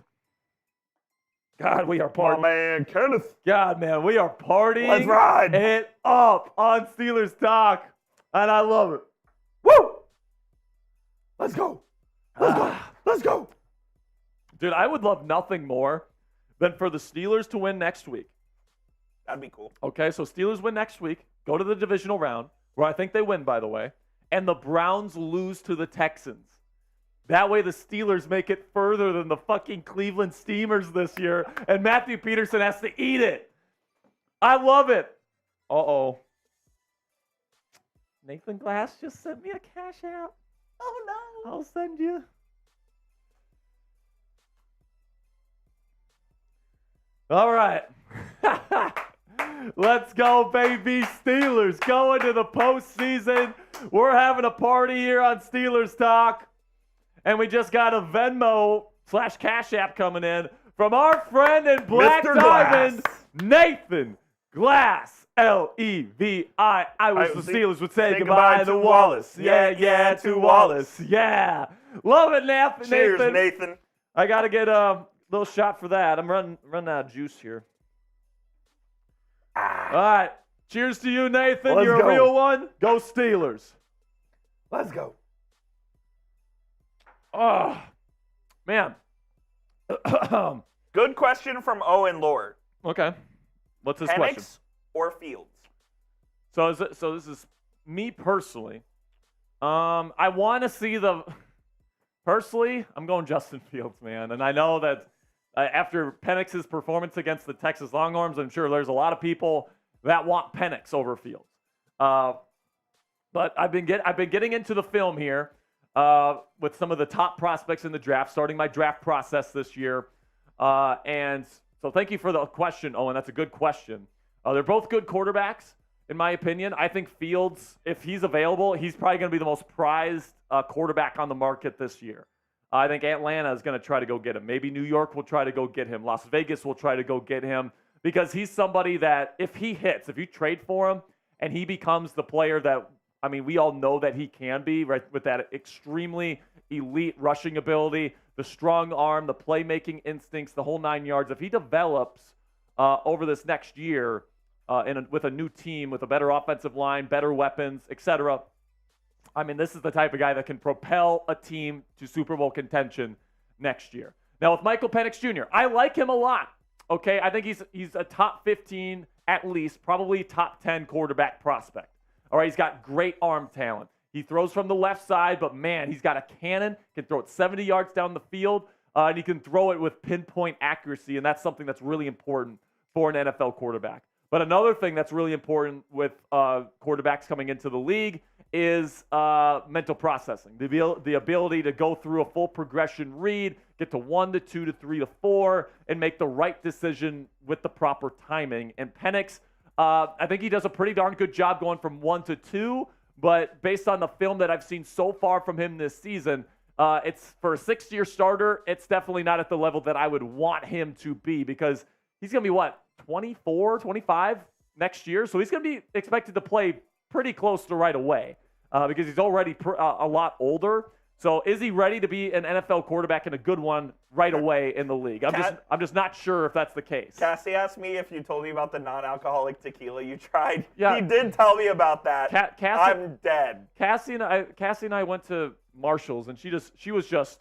God, we are partying. My man, Kenneth. God, man, we are partying. Let's ride. It up on Steelers Talk, and I love it. Woo! Let's go. Let's go. Let's go. Dude, I would love nothing more than for the Steelers to win next week. That'd be cool. Okay, so Steelers win next week, go to the divisional round, where I think they win, by the way, and the Browns lose to the Texans. That way the Steelers make it further than the fucking Cleveland Steamers this year, and Matthew Peterson has to eat it. I love it. Uh-oh. Nathan Glass just sent me a cash app. Oh, no. I'll send you. All right. Let's go, baby. Steelers going to the postseason. We're having a party here on Steelers Talk. And we just got a Venmo/Cash App coming in from our friend in Black Mr. Diamond, Glass. Nathan Glass. L-E-V-I. I wish the Steelers would say goodbye to Wallace. Yeah, to Wallace. Yeah. Love it, Nathan. Cheers, Nathan. I got to get a little shot for that. I'm running out of juice here. All right. Cheers to you, Nathan. Let's You're go. a real one. Go Steelers. Let's go. Oh, man. Good question from Owen Lord. Okay. What's his question? Penix or Fields? So this is me personally. I want to see Personally, I'm going Justin Fields, man. And I know that after Penix's performance against the Texas Longhorns, I'm sure there's a lot of people that want Penix over Fields. But I've been getting into the film here with some of the top prospects in the draft, starting my draft process this year. And so thank you for the question, Owen. That's a good question. They're both good quarterbacks, in my opinion. I think Fields, if he's available, he's probably going to be the most prized quarterback on the market this year. I think Atlanta is going to try to go get him. Maybe New York will try to go get him. Las Vegas will try to go get him because he's somebody that if he hits, if you trade for him and he becomes the player that, I mean, we all know that he can be, right, with that extremely elite rushing ability, the strong arm, the playmaking instincts, the whole 9 yards. If he develops over this next year with a new team, with a better offensive line, better weapons, etc., I mean, this is the type of guy that can propel a team to Super Bowl contention next year. Now, with Michael Penix Jr., I like him a lot. Okay, I think he's a top 15, at least, probably top 10 quarterback prospect. All right, he's got great arm talent. He throws from the left side, but man, he's got a cannon, can throw it 70 yards down the field, and he can throw it with pinpoint accuracy, and that's something that's really important for an NFL quarterback. But another thing that's really important with quarterbacks coming into the league is mental processing, the ability to go through a full progression read, get to 1 to 2 to 3 to 4, and make the right decision with the proper timing. And Penix, I think he does a pretty darn good job going from 1 to 2, but based on the film that I've seen so far from him this season, it's for a 6-year starter, it's definitely not at the level that I would want him to be because he's going to be, 24, 25 next year? So he's going to be expected to play pretty close to right away because he's already a lot older. So is he ready to be an NFL quarterback and a good one right away in the league? I'm just not sure if that's the case. Cassie asked me if you told me about the non-alcoholic tequila you tried. Yeah. He did tell me about that. Cassie, I'm dead. Cassie and I went to Marshall's and she was just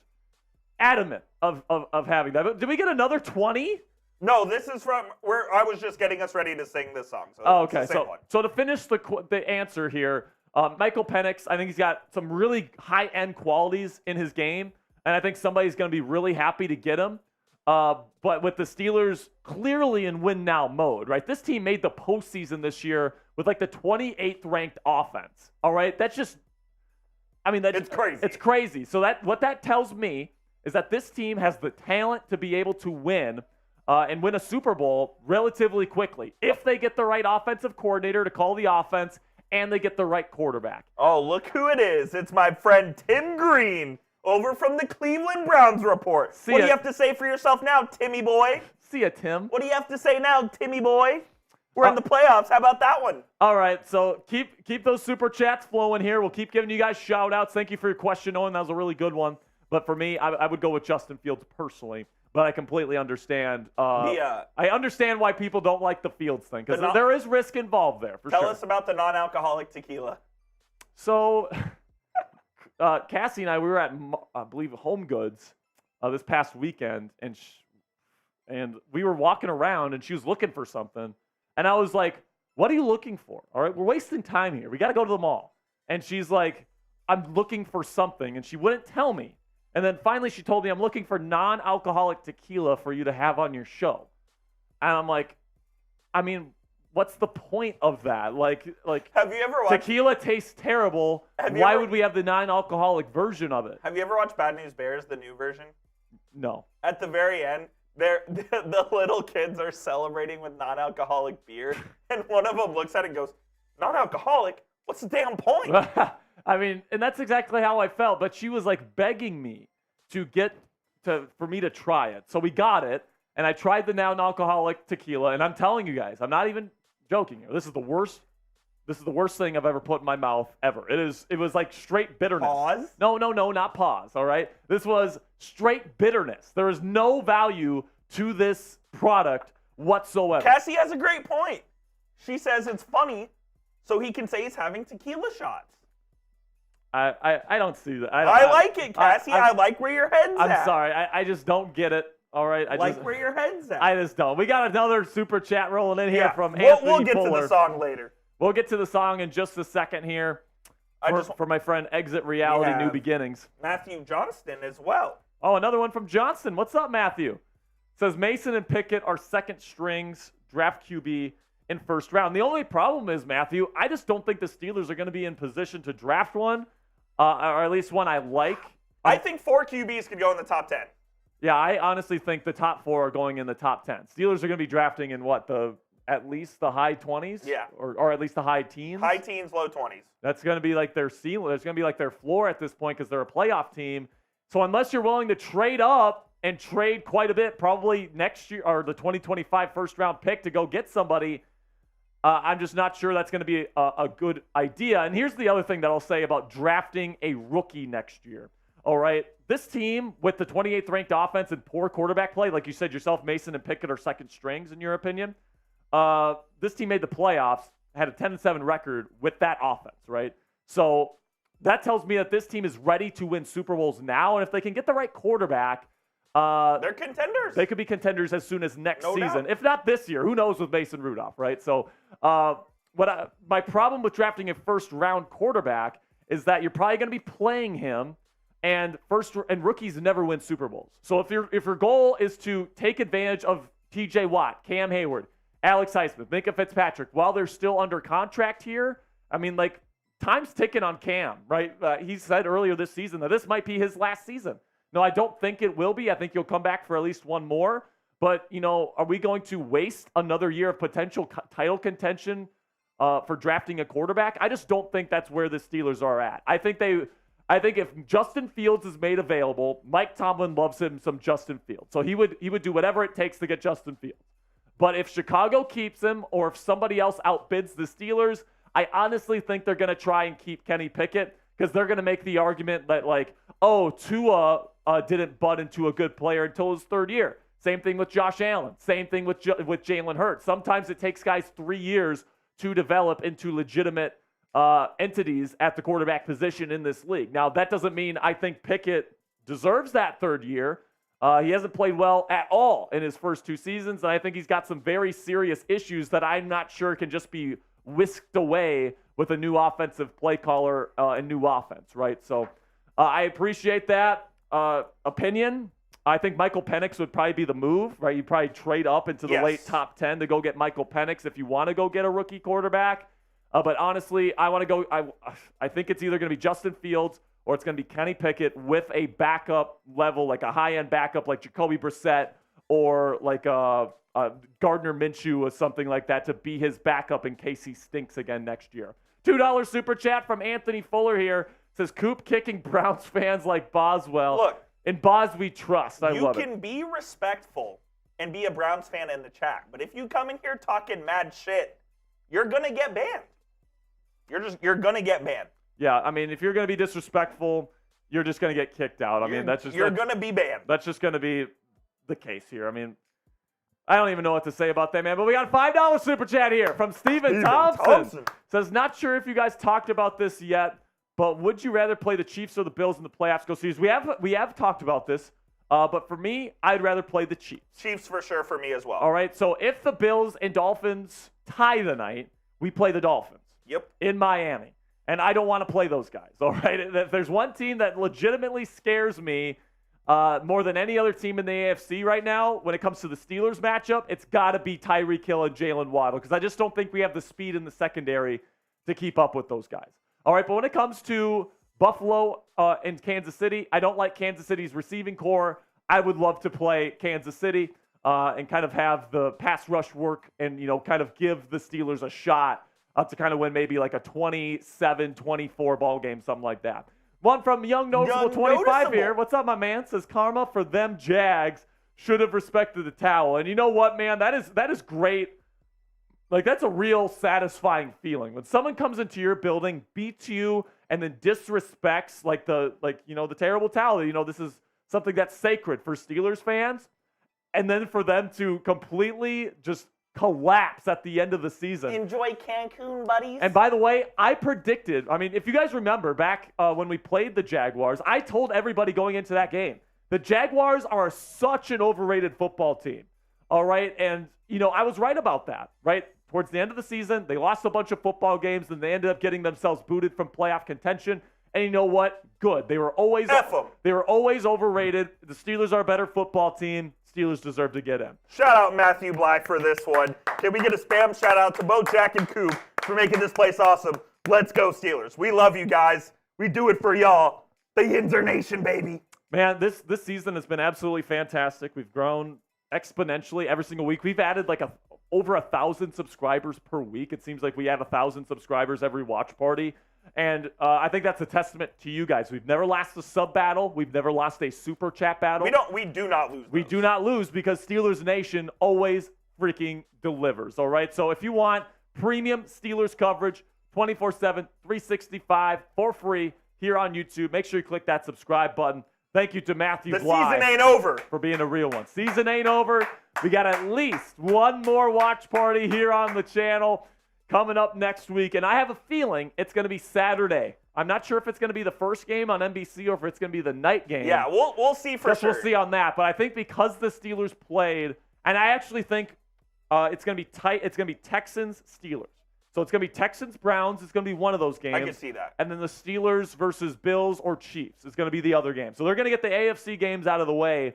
adamant of having that. Did we get another 20? No, this is from where I was just getting us ready to sing this song. So okay. So to finish the answer here, Michael Penix, I think he's got some really high-end qualities in his game, and I think somebody's going to be really happy to get him. But with the Steelers clearly in win-now mode, right? This team made the postseason this year with the 28th ranked offense. All right, that's just, it's crazy. It's crazy. So what that tells me is that this team has the talent to be able to win. And win a Super Bowl relatively quickly if they get the right offensive coordinator to call the offense and they get the right quarterback. Oh, look who it is. It's my friend Tim Green over from the Cleveland Browns Report. What do you have to say for yourself now, Timmy boy? See ya, Tim. What do you have to say now, Timmy boy? We're in the playoffs. How about that one? All right, so keep those super chats flowing here. We'll keep giving you guys shout-outs. Thank you for your question, Owen. That was a really good one. But for me, I would go with Justin Fields personally. But I completely understand. I understand why people don't like the Fields thing because there is risk involved there. Tell us about the non-alcoholic tequila. So, Cassie and I, we were at, I believe, Home Goods this past weekend, and we were walking around, and she was looking for something, and I was like, "What are you looking for? All right, we're wasting time here. We got to go to the mall." And she's like, I'm looking for something, and she wouldn't tell me. And then finally she told me, I'm looking for non-alcoholic tequila for you to have on your show. And I'm like, I mean, what's the point of that? Like have you ever watched tequila tastes terrible. Why would we have the non-alcoholic version of it? Have you ever watched Bad News Bears, the new version? No. At the very end, the little kids are celebrating with non-alcoholic beer, and one of them looks at it and goes, non-alcoholic? What's the damn point? I mean, and that's exactly how I felt. But she was like begging me for me to try it. So we got it, and I tried the non-alcoholic tequila. And I'm telling you guys, I'm not even joking. This is the worst. This is the worst thing I've ever put in my mouth ever. It was like straight bitterness. Pause? No, not pause. All right. This was straight bitterness. There is no value to this product whatsoever. Cassie has a great point. She says it's funny, so he can say he's having tequila shots. I don't see that. I like it, Cassie. I like where your head's at. I'm sorry. I just don't get it. All right. Where your head's at. I just don't. We got another super chat rolling in here from Anthony We'll get Fuller. to the song later. We'll get to the song in just a second here for my friend Exit Reality New Beginnings. Matthew Johnston as well. Oh, another one from Johnston. What's up, Matthew? Says Mason and Pickett are second strings, draft QB in first round. The only problem is, Matthew, I just don't think the Steelers are going to be in position to draft one, or at least one I like. I think 4 QBs could go in the top 10. Yeah, I honestly think the top 4 are going in the top 10. Steelers are going to be drafting in at least the high 20s? Yeah. Or at least the high teens? High teens, low 20s. That's going to be like their ceiling. That's going to be like their floor at this point because they're a playoff team. So unless you're willing to trade up and trade quite a bit, probably next year or the 2025 first-round pick to go get somebody, I'm just not sure that's going to be a good idea. And here's the other thing that I'll say about drafting a rookie next year. All right, this team with the 28th ranked offense and poor quarterback play, like you said yourself, Mason and Pickett are second strings in your opinion. This team made the playoffs, had a 10-7 record with that offense, right? So that tells me that this team is ready to win Super Bowls now, and if they can get the right quarterback, they're contenders. They could be contenders as soon as next season, doubt. if not this year. Who knows with Mason Rudolph, right? So my problem with drafting a first-round quarterback is that you're probably going to be playing him, and rookies never win Super Bowls. So if your goal is to take advantage of T.J. Watt, Cam Hayward, Alex Highsmith, Minka Fitzpatrick, while they're still under contract here, I mean, like, time's ticking on Cam, right? He said earlier this season that this might be his last season. No, I don't think it will be. I think he'll come back for at least one more. But, are we going to waste another year of potential title contention for drafting a quarterback? I just don't think that's where the Steelers are at. I think if Justin Fields is made available, Mike Tomlin loves him some Justin Fields. So he would do whatever it takes to get Justin Fields. But if Chicago keeps him or if somebody else outbids the Steelers, I honestly think they're going to try and keep Kenny Pickett because they're going to make the argument that, like, Tua didn't bud into a good player until his third year. Same thing with Josh Allen. Same thing with Jalen Hurts. Sometimes it takes guys 3 years to develop into legitimate entities at the quarterback position in this league. Now, that doesn't mean I think Pickett deserves that third year. He hasn't played well at all in his first 2 seasons, and I think he's got some very serious issues that I'm not sure can just be whisked away with a new offensive play caller and new offense, right? So I appreciate that opinion. I think Michael Penix would probably be the move, right? You'd probably trade up into the late top 10 to go get Michael Penix if you want to go get a rookie quarterback. But honestly, I want to go. I think it's either going to be Justin Fields or it's going to be Kenny Pickett with a backup level, like a high-end backup like Jacoby Brissett or like Gardner Minshew or something like that to be his backup in case he stinks again next year. $2 super chat from Anthony Fuller here. Says, Coop kicking Browns fans like Boswell. Look. In Boz we trust. I love it. You can be respectful and be a Browns fan in the chat. But if you come in here talking mad shit, you're going to get banned. You're going to get banned. Yeah, I mean, if you're going to be disrespectful, you're just going to get kicked out. You're going to be banned. That's just going to be the case here. I mean, I don't even know what to say about that, man. But we got a $5 super chat here from Steven Thompson. Says, not sure if you guys talked about this yet, but would you rather play the Chiefs or the Bills in the playoffs? Go Steelers. We have talked about this, but for me, I'd rather play the Chiefs. Chiefs for sure for me as well. All right, so if the Bills and Dolphins tie tonight, we play the Dolphins. Yep. In Miami. And I don't want to play those guys, all right? If there's one team that legitimately scares me more than any other team in the AFC right now when it comes to the Steelers matchup, it's got to be Tyreek Hill and Jalen Waddle because I just don't think we have the speed in the secondary to keep up with those guys. All right, but when it comes to Buffalo and Kansas City, I don't like Kansas City's receiving core. I would love to play Kansas City and kind of have the pass rush work and, kind of give the Steelers a shot to kind of win maybe like a 27-24 ball game, something like that. One from Young Noticeable 25 here. What's up, my man? Says karma for them Jags should have respected the towel. And you know what, man? That is great. Like, that's a real satisfying feeling. When someone comes into your building, beats you, and then disrespects the terrible towel. This is something that's sacred for Steelers fans. And then for them to completely just collapse at the end of the season. Enjoy Cancun, buddies. And by the way, I predicted, if you guys remember back when we played the Jaguars, I told everybody going into that game, the Jaguars are such an overrated football team. All right. And, I was right about that, right? Towards the end of the season, they lost a bunch of football games and they ended up getting themselves booted from playoff contention. And you know what? Good. They were always overrated. The Steelers are a better football team. Steelers deserve to get in. Shout out Matthew Bly for this one. Can we get a spam shout out to both Jack and Coop for making this place awesome? Let's go Steelers. We love you guys. We do it for y'all. The Yinzer Nation, baby. Man, this season has been absolutely fantastic. We've grown exponentially every single week. We've added over 1,000 subscribers per week. It seems like we add 1,000 subscribers every watch party. And I think that's a testament to you guys. We've never lost a sub battle. We've never lost a super chat battle. We do not lose. We do not lose because Steelers Nation always freaking delivers. All right. So if you want premium Steelers coverage 24/7, 365 for free here on YouTube, make sure you click that subscribe button. Thank you to Matthew Bly. The season ain't over. For being a real one. Season ain't over. We got at least one more watch party here on the channel coming up next week, and I have a feeling it's going to be Saturday. I'm not sure if it's going to be the first game on NBC or if it's going to be the night game. Yeah, we'll see for sure. We'll see on that, but I think because the Steelers played, and I actually think it's going to be tight. It's going to be Texans-Steelers. So it's going to be Texans-Browns. It's going to be one of those games. I can see that. And then the Steelers versus Bills or Chiefs is going to be the other game. So they're going to get the AFC games out of the way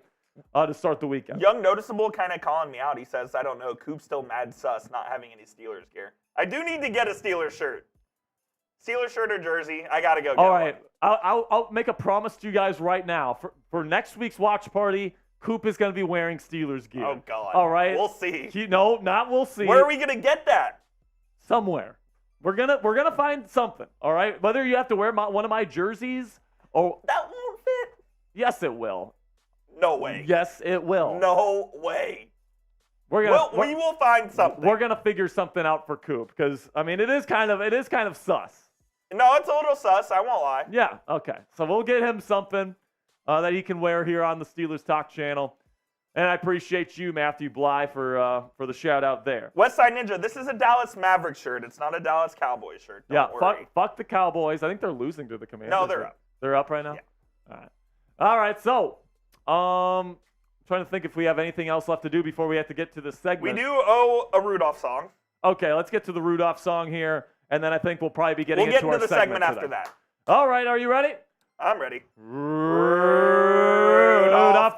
to start the weekend. Young Noticeable kind of calling me out. He says, I don't know, Coop's still mad sus not having any Steelers gear. I do need to get a Steelers shirt. Steelers shirt or jersey, I got to go get All right. I'll make a promise to you guys right now. For next week's watch party, Coop is going to be wearing Steelers gear. Oh, God. All right? We'll see. No, not we'll see. Where are we going to get that? Somewhere. We're gonna find something. All right? Whether you have to wear one of my jerseys or... That won't fit. Yes, it will. No way. Yes, it will. No way. We will find something. We're gonna figure something out for Coop because it is kind of sus. No, it's a little sus. I won't lie. Yeah. Okay. So we'll get him something that he can wear here on the Steelers Talk channel, and I appreciate you, Matthew Bly, for the shout out there. Westside Ninja. This is a Dallas Mavericks shirt. It's not a Dallas Cowboys shirt. Don't worry. Fuck the Cowboys. I think they're losing to the Commanders. No, they're up. They're up right now. Yeah. All right. So, trying to think if we have anything else left to do before we have to get to this segment. We do owe a Rudolph song. Okay, let's get to the Rudolph song here, and then I think we'll probably be getting into our the segment after that. All right, are you ready? I'm ready. Rudolph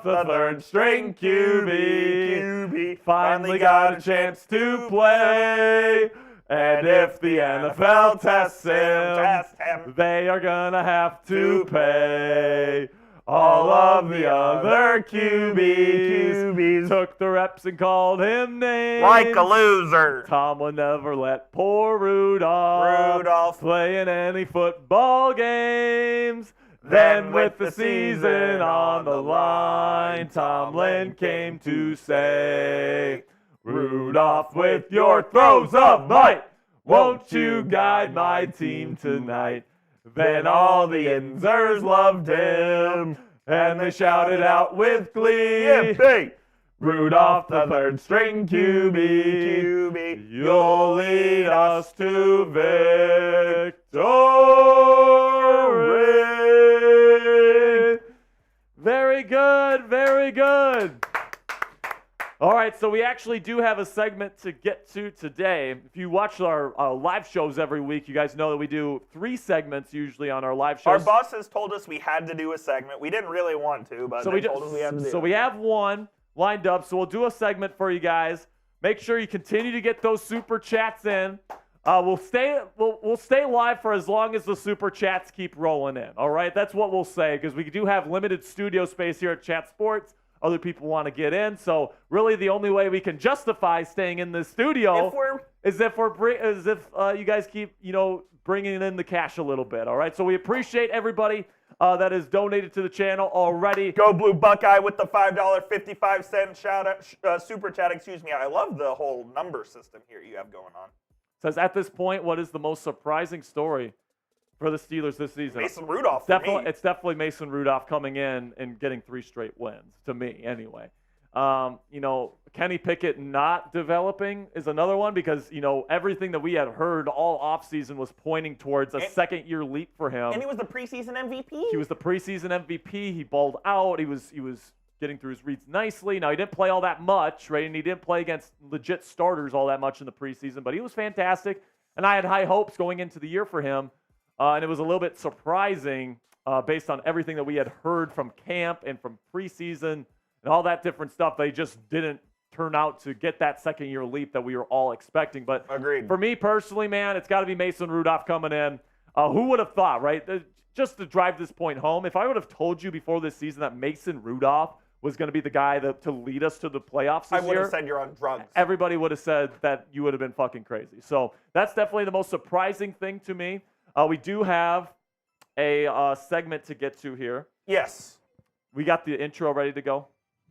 the third string QB finally got a chance to play. And if the NFL tests him, they are gonna have to pay. All of the other QBs took the reps and called him names. Like a loser. Tomlin never let poor Rudolph play in any football games. Then with the season on the line, Tomlin came to say, Rudolph, with your throws of might, won't you guide my team tonight? Then all the Yinzers loved him, and they shouted out with glee, Yippee! Rudolph the third string QB, you'll lead us to victory. Very good, very good. All right, so we actually do have a segment to get to today. If you watch our live shows every week, you guys know that we do 3 segments usually on our live shows. Our bosses told us we had to do a segment. We didn't really want to, but they told us we had to do it. So we have one lined up, so we'll do a segment for you guys. Make sure you continue to get those super chats in. We'll stay live for as long as the super chats keep rolling in. All right, that's what we'll say, because we do have limited studio space here at Chat Sports. Other people want to get in, so really the only way we can justify staying in the studio is if you guys keep bringing in the cash a little bit. All right, so we appreciate everybody that has donated to the channel already. Go Blue Buckeye with the $5.55 super chat. Excuse me. I love the whole number system here you have going on. Says at this point, what is the most surprising story for the Steelers this season? Mason Rudolph. It's definitely Mason Rudolph coming in and getting 3 straight wins, to me anyway. Kenny Pickett not developing is another one, because everything that we had heard all offseason was pointing towards a second-year leap for him. And he was the preseason MVP. He was the preseason MVP. He balled out. He was getting through his reads nicely. Now, he didn't play all that much, right? And he didn't play against legit starters all that much in the preseason, but he was fantastic. And I had high hopes going into the year for him. And it was a little bit surprising based on everything that we had heard from camp and from preseason and all that different stuff. They just didn't turn out to get that second-year leap that we were all expecting. But agreed. For me personally, man, it's got to be Mason Rudolph coming in. Who would have thought, right? Just to drive this point home, if I would have told you before this season that Mason Rudolph was going to be the guy to lead us to the playoffs this year, I would have said you're on drugs. Everybody would have said that you would have been fucking crazy. So that's definitely the most surprising thing to me. We do have a segment to get to here. Yes. We got the intro ready to go.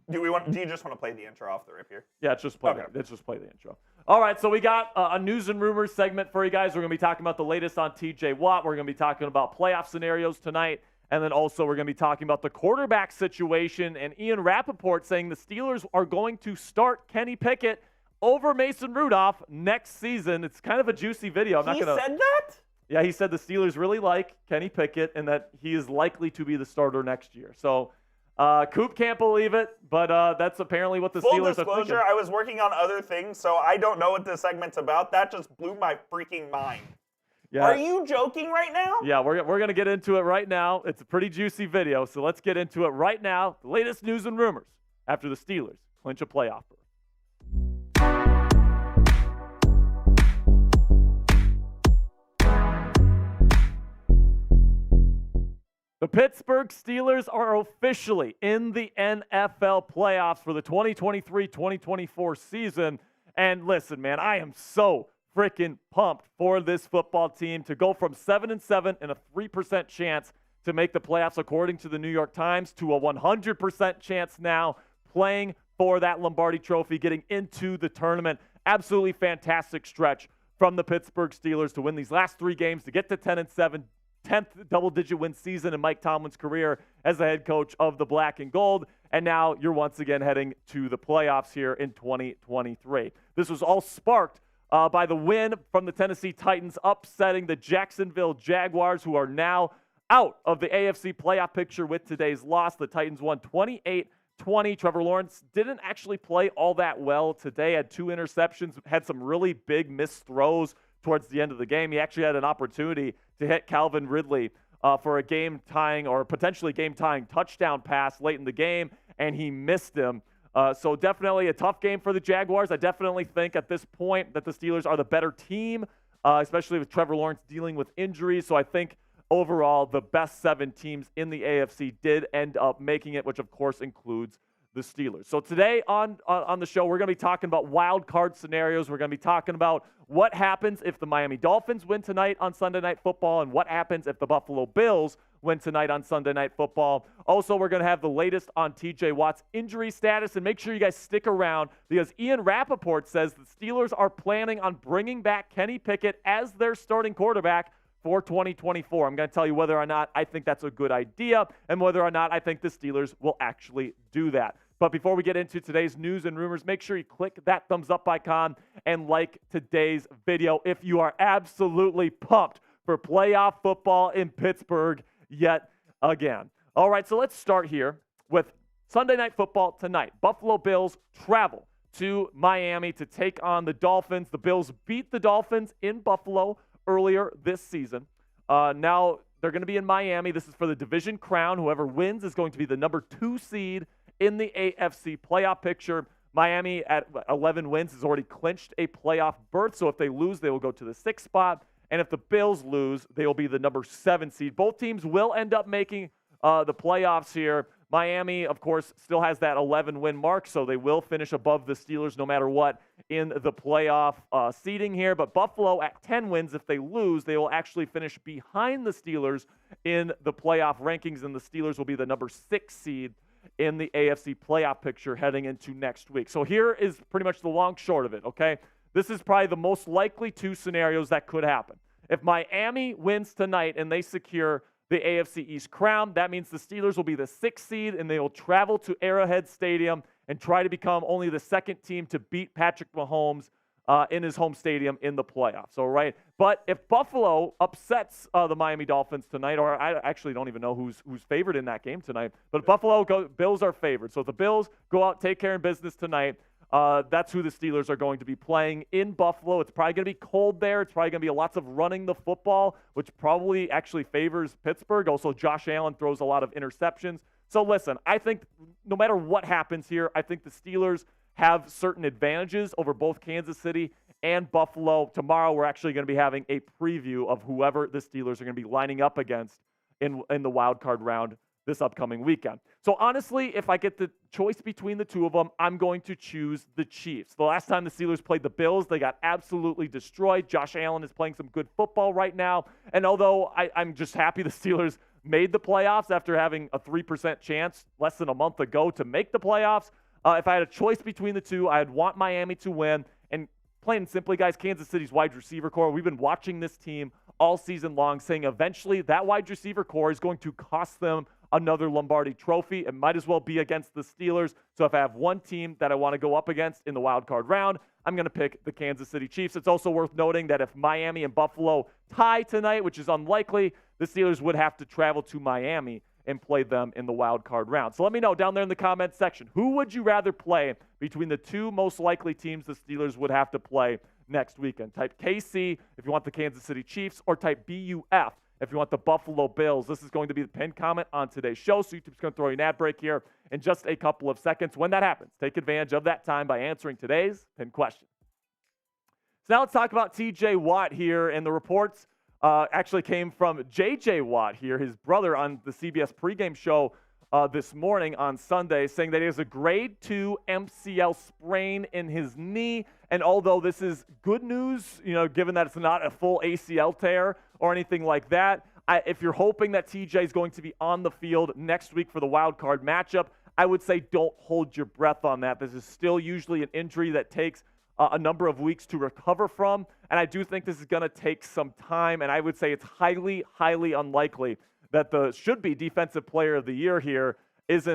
Do you just want to play the intro off the rip here? Yeah, let's just play the intro. All right, so we got a news and rumors segment for you guys. We're going to be talking about the latest on T.J. Watt. We're going to be talking about playoff scenarios tonight. And then also we're going to be talking about the quarterback situation and Ian Rappaport saying the Steelers are going to start Kenny Pickett over Mason Rudolph next season. It's kind of a juicy video. He said that? Yeah, he said the Steelers really like Kenny Pickett and that he is likely to be the starter next year. So Coop can't believe it, but that's apparently what the Steelers are thinking. Full disclosure, I was working on other things, so I don't know what this segment's about. That just blew my freaking mind. Yeah. Are you joking right now? Yeah, we're going to get into it right now. It's a pretty juicy video, so let's get into it right now. The latest news and rumors after the Steelers clinch a playoff berth. The Pittsburgh Steelers are officially in the NFL playoffs for the 2023-2024 season. And listen, man, I am so freaking pumped for this football team to go from 7-7 and a 3% chance to make the playoffs according to the New York Times to a 100% chance now playing for that Lombardi Trophy, getting into the tournament. Absolutely fantastic stretch from the Pittsburgh Steelers to win these last 3 games to get to 10-7, 10th double-digit win season in Mike Tomlin's career as the head coach of the Black and Gold. And now you're once again heading to the playoffs here in 2023. This was all sparked by the win from the Tennessee Titans, upsetting the Jacksonville Jaguars, who are now out of the AFC playoff picture with today's loss. The Titans won 28-20. Trevor Lawrence didn't actually play all that well today, had 2 interceptions, had some really big missed throws towards the end of the game. He actually had an opportunity to hit Calvin Ridley for a game-tying or potentially game-tying touchdown pass late in the game, and he missed him. So definitely a tough game for the Jaguars. I definitely think at this point that the Steelers are the better team, especially with Trevor Lawrence dealing with injuries. So I think overall the best 7 teams in the AFC did end up making it, which of course includes the Steelers. So today on the show, we're going to be talking about wild card scenarios. We're going to be talking about what happens if the Miami Dolphins win tonight on Sunday Night Football and what happens if the Buffalo Bills win tonight on Sunday Night Football. Also, we're going to have the latest on T.J. Watt's injury status, and make sure you guys stick around because Ian Rappaport says the Steelers are planning on bringing back Kenny Pickett as their starting quarterback for 2024. I'm going to tell you whether or not I think that's a good idea and whether or not I think the Steelers will actually do that. But before we get into today's news and rumors, make sure you click that thumbs up icon and like today's video if you are absolutely pumped for playoff football in Pittsburgh yet again. All right, so let's start here with Sunday Night Football tonight. Buffalo Bills travel to Miami to take on the Dolphins. The Bills beat the Dolphins in Buffalo earlier this season. Now they're going to be in Miami. This is for the division crown. Whoever wins is going to be the number 2 seed in the AFC playoff picture. Miami at 11 wins has already clinched a playoff berth. So if they lose, they will go to the 6th spot. And if the Bills lose, they will be the number 7 seed. Both teams will end up making the playoffs here. Miami, of course, still has that 11-win mark, so they will finish above the Steelers no matter what in the playoff seeding here. But Buffalo at 10 wins, if they lose, they will actually finish behind the Steelers in the playoff rankings, and the Steelers will be the number 6 seed in the AFC playoff picture heading into next week. So here is pretty much the long short of it, okay? This is probably the most likely 2 scenarios that could happen. If Miami wins tonight and they secure the AFC East crown, that means the Steelers will be the 6th seed, and they will travel to Arrowhead Stadium and try to become only the 2nd team to beat Patrick Mahomes in his home stadium in the playoffs. All right. But if Buffalo upsets the Miami Dolphins tonight, or I actually don't even know who's favored in that game tonight, but Bills are favored. So if the Bills go out, take care of business tonight, that's who the Steelers are going to be playing in Buffalo. It's probably going to be cold there. It's probably going to be lots of running the football, which probably actually favors Pittsburgh. Also, Josh Allen throws a lot of interceptions. So listen, I think no matter what happens here, I think the Steelers have certain advantages over both Kansas City and Buffalo. Tomorrow, we're actually going to be having a preview of whoever the Steelers are going to be lining up against in the wild card round this upcoming weekend. So honestly, if I get the choice between the 2 of them, I'm going to choose the Chiefs. The last time the Steelers played the Bills, they got absolutely destroyed. Josh Allen is playing some good football right now. And although I'm just happy the Steelers made the playoffs after having a 3% chance less than a month ago to make the playoffs, if I had a choice between the 2, I'd want Miami to win. And plain and simply, guys, Kansas City's wide receiver core, we've been watching this team all season long, saying eventually that wide receiver core is going to cost them another Lombardi trophy. It might as well be against the Steelers. So if I have one team that I want to go up against in the wild card round, I'm going to pick the Kansas City Chiefs. It's also worth noting that if Miami and Buffalo tie tonight, which is unlikely, the Steelers would have to travel to Miami and play them in the wild card round. So let me know down there in the comments section, who would you rather play between the 2 most likely teams the Steelers would have to play next weekend? Type KC if you want the Kansas City Chiefs, or type BUF if you want the Buffalo Bills. This is going to be the pinned comment on today's show, so YouTube's going to throw you an ad break here in just a couple of seconds. When that happens, take advantage of that time by answering today's pinned question. So now let's talk about TJ Watt here, and the reports actually came from JJ Watt here, his brother, on the CBS pregame show this morning on Sunday, saying that he has a grade 2 MCL sprain in his knee. And although this is good news, given that it's not a full ACL tear or anything like that, if you're hoping that TJ is going to be on the field next week for the wild card matchup, I would say don't hold your breath on that. This is still usually an injury that takes a number of weeks to recover from, and I do think this is going to take some time, and I would say it's highly, highly unlikely that the should-be Defensive Player of the Year here is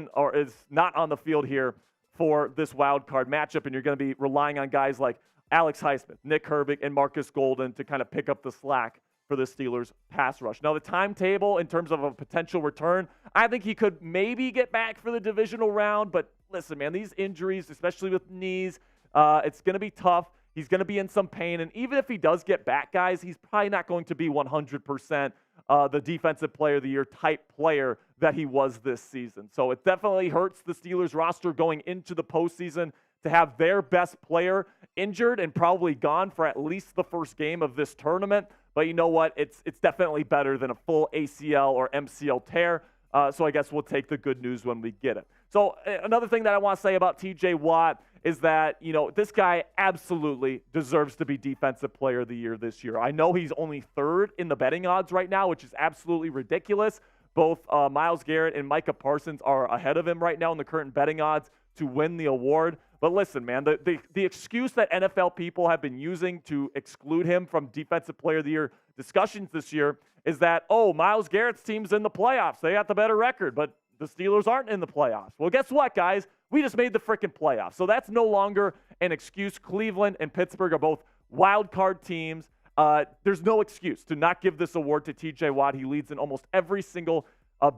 not on the field here for this wild card matchup, and you're going to be relying on guys like Alex Highsmith, Nick Herbig, and Marcus Golden to kind of pick up the slack for the Steelers pass rush. Now, the timetable in terms of a potential return, I think he could maybe get back for the divisional round, but listen, man, these injuries, especially with knees, it's going to be tough. He's going to be in some pain, and even if he does get back, guys, he's probably not going to be 100% the Defensive Player of the Year type player that he was this season. So it definitely hurts the Steelers roster going into the postseason to have their best player injured and probably gone for at least the first game of this tournament. But you know what? It's definitely better than a full ACL or MCL tear. So I guess we'll take the good news when we get it. So another thing that I want to say about TJ Watt is that, this guy absolutely deserves to be Defensive Player of the Year this year. I know he's only 3rd in the betting odds right now, which is absolutely ridiculous. Both Myles Garrett and Micah Parsons are ahead of him right now in the current betting odds to win the award. But listen, man, the excuse that NFL people have been using to exclude him from Defensive Player of the Year discussions this year is that, Myles Garrett's team's in the playoffs. They got the better record, but the Steelers aren't in the playoffs. Well, guess what, guys? We just made the freaking playoffs. So that's no longer an excuse. Cleveland and Pittsburgh are both wild card teams. There's no excuse to not give this award to TJ Watt. He leads in almost every single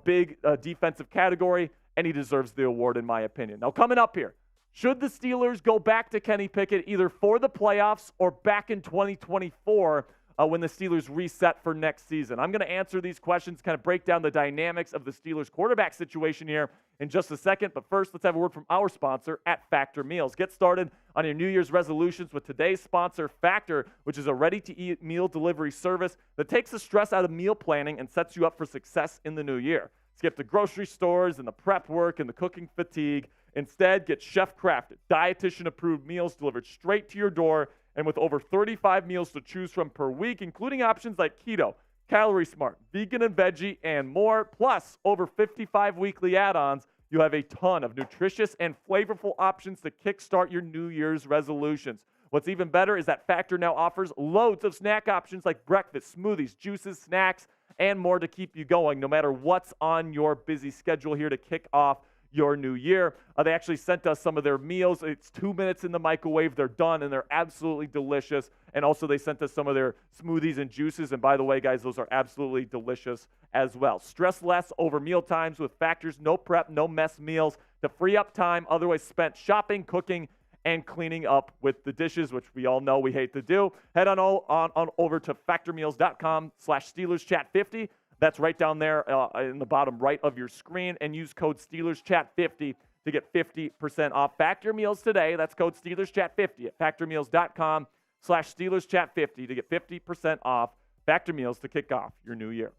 big defensive category, and he deserves the award, in my opinion. Now, coming up here, Should the Steelers go back to Kenny Pickett either for the playoffs or back in 2024 when the Steelers reset for next season? I'm going to answer these questions, kind of break down the dynamics of the Steelers quarterback situation here in just a second. But first, let's have a word from our sponsor at Factor Meals. Get started on your New Year's resolutions with today's sponsor, Factor, which is a ready-to-eat meal delivery service that takes the stress out of meal planning and sets you up for success in the new year. Skip the grocery stores and the prep work and the cooking fatigue. Instead, get chef-crafted, dietitian-approved meals delivered straight to your door, and with over 35 meals to choose from per week, including options like keto, calorie smart, vegan and veggie, and more, plus over 55 weekly add-ons, you have a ton of nutritious and flavorful options to kickstart your New Year's resolutions. What's even better is that Factor now offers loads of snack options like breakfast, smoothies, juices, snacks, and more to keep you going, no matter what's on your busy schedule here to kick off your new year. They actually sent us some of their meals. It's 2 minutes in the microwave. They're done, and they're absolutely delicious. And also, they sent us some of their smoothies and juices. And by the way, guys, those are absolutely delicious as well. Stress less over meal times with Factor's no prep, no mess meals to free up time otherwise spent shopping, cooking, and cleaning up with the dishes, which we all know we hate to do. Head on over to factormeals.com/SteelersChat50. That's right down there in the bottom right of your screen, and use code SteelersChat50 to get 50% off Factor Meals today. That's code SteelersChat50 at factormeals.com/SteelersChat50 to get 50% off Factor Meals to kick off your new year.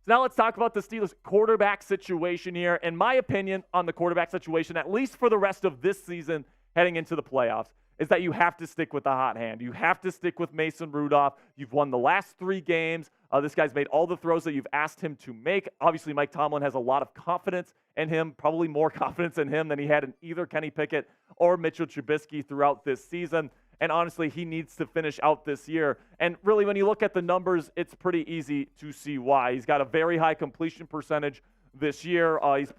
So now let's talk about the Steelers quarterback situation here. And my opinion on the quarterback situation, at least for the rest of this season heading into the playoffs, is that you have to stick with the hot hand. You have to stick with Mason Rudolph. You've won the last 3 games. This guy's made all the throws that you've asked him to make. Obviously, Mike Tomlin has a lot of confidence in him, probably more confidence in him than he had in either Kenny Pickett or Mitchell Trubisky throughout this season. And honestly, he needs to finish out this year. And really, when you look at the numbers, it's pretty easy to see why. He's got a very high completion percentage this year. He's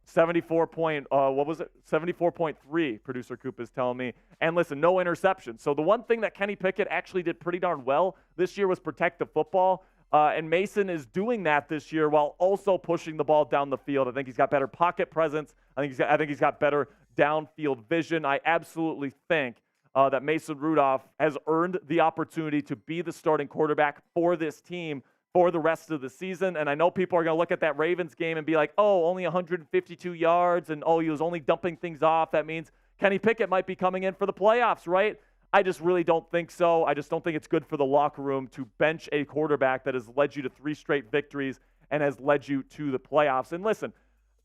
74.3, producer Coop is telling me. And listen, no interceptions. So the one thing that Kenny Pickett actually did pretty darn well this year was protect the football. And Mason is doing that this year while also pushing the ball down the field. I think he's got better pocket presence. I think he's got better downfield vision. I absolutely think that Mason Rudolph has earned the opportunity to be the starting quarterback for this team for the rest of the season. And I know people are going to look at that Ravens game and be like, oh, only 152 yards, and oh, he was only dumping things off. That means Kenny Pickett might be coming in for the playoffs, right? I just really don't think so. I just don't think it's good for the locker room to bench a quarterback that has led you to 3 straight victories and has led you to the playoffs. And listen,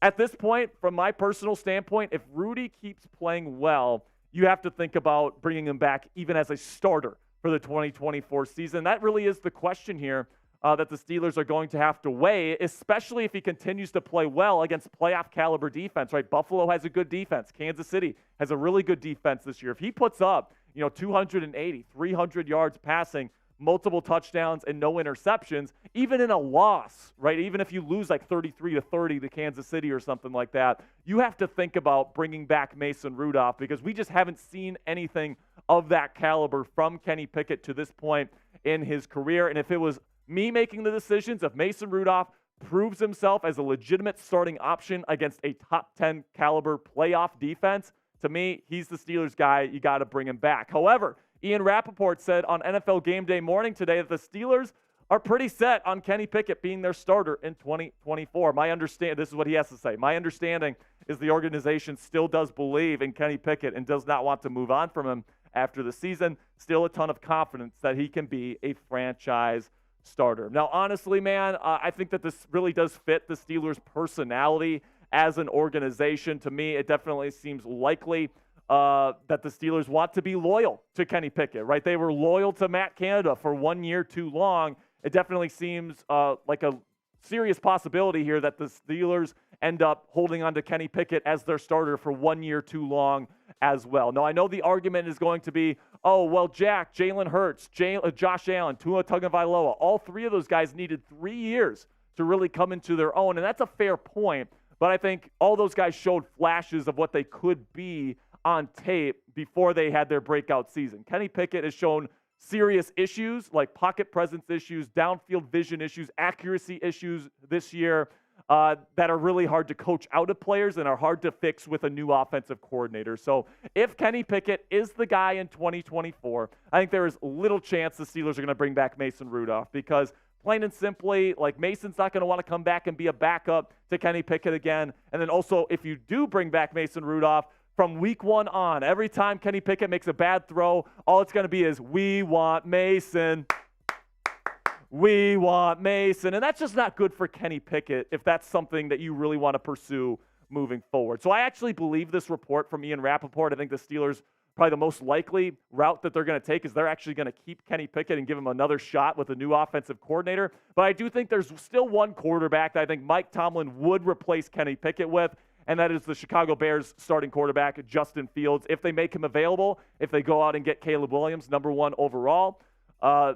at this point, from my personal standpoint, if Rudy keeps playing well, you have to think about bringing him back even as a starter for the 2024 season. That really is the question here that the Steelers are going to have to weigh, especially if he continues to play well against playoff caliber defense, right? Buffalo has a good defense. Kansas City has a really good defense this year. If he puts up, 280, 300 yards passing, multiple touchdowns and no interceptions, even in a loss, right? Even if you lose like 33-30 to Kansas City or something like that, you have to think about bringing back Mason Rudolph because we just haven't seen anything of that caliber from Kenny Pickett to this point in his career. And if it was me making the decisions, if Mason Rudolph proves himself as a legitimate starting option against a top 10 caliber playoff defense, to me, he's the Steelers guy. You got to bring him back. However, Ian Rappaport said on NFL Game Day morning today that the Steelers are pretty set on Kenny Pickett being their starter in 2024. This is what he has to say. My understanding is the organization still does believe in Kenny Pickett and does not want to move on from him after the season. Still a ton of confidence that he can be a franchise starter. Now, honestly, man, I think that this really does fit the Steelers' personality as an organization. To me, it definitely seems likely that the Steelers want to be loyal to Kenny Pickett, right? They were loyal to Matt Canada for 1 year too long. It definitely seems like a serious possibility here that the Steelers end up holding on to Kenny Pickett as their starter for 1 year too long as well. Now, I know the argument is going to be, oh, well, Jalen Hurts, Josh Allen, Tua Tagovailoa, all 3 of those guys needed 3 years to really come into their own, and that's a fair point. But I think all those guys showed flashes of what they could be on tape before they had their breakout season. Kenny Pickett has shown serious issues like pocket presence issues, downfield vision issues, accuracy issues this year. that are really hard to coach out of players and are hard to fix with a new offensive coordinator. So if Kenny Pickett is the guy in 2024, I think there is little chance the Steelers are going to bring back Mason Rudolph because plain and simply, like Mason's not going to want to come back and be a backup to Kenny Pickett again. And then also, if you do bring back Mason Rudolph, from week 1 on, every time Kenny Pickett makes a bad throw, all it's going to be is, we want Mason. We want Mason. And that's just not good for Kenny Pickett if that's something that you really want to pursue moving forward. So I actually believe this report from Ian Rappaport. I think the Steelers, probably the most likely route that they're going to take is they're actually going to keep Kenny Pickett and give him another shot with a new offensive coordinator. But I do think there's still one quarterback that I think Mike Tomlin would replace Kenny Pickett with, and that is the Chicago Bears starting quarterback, Justin Fields. If they make him available, if they go out and get Caleb Williams, number 1 overall,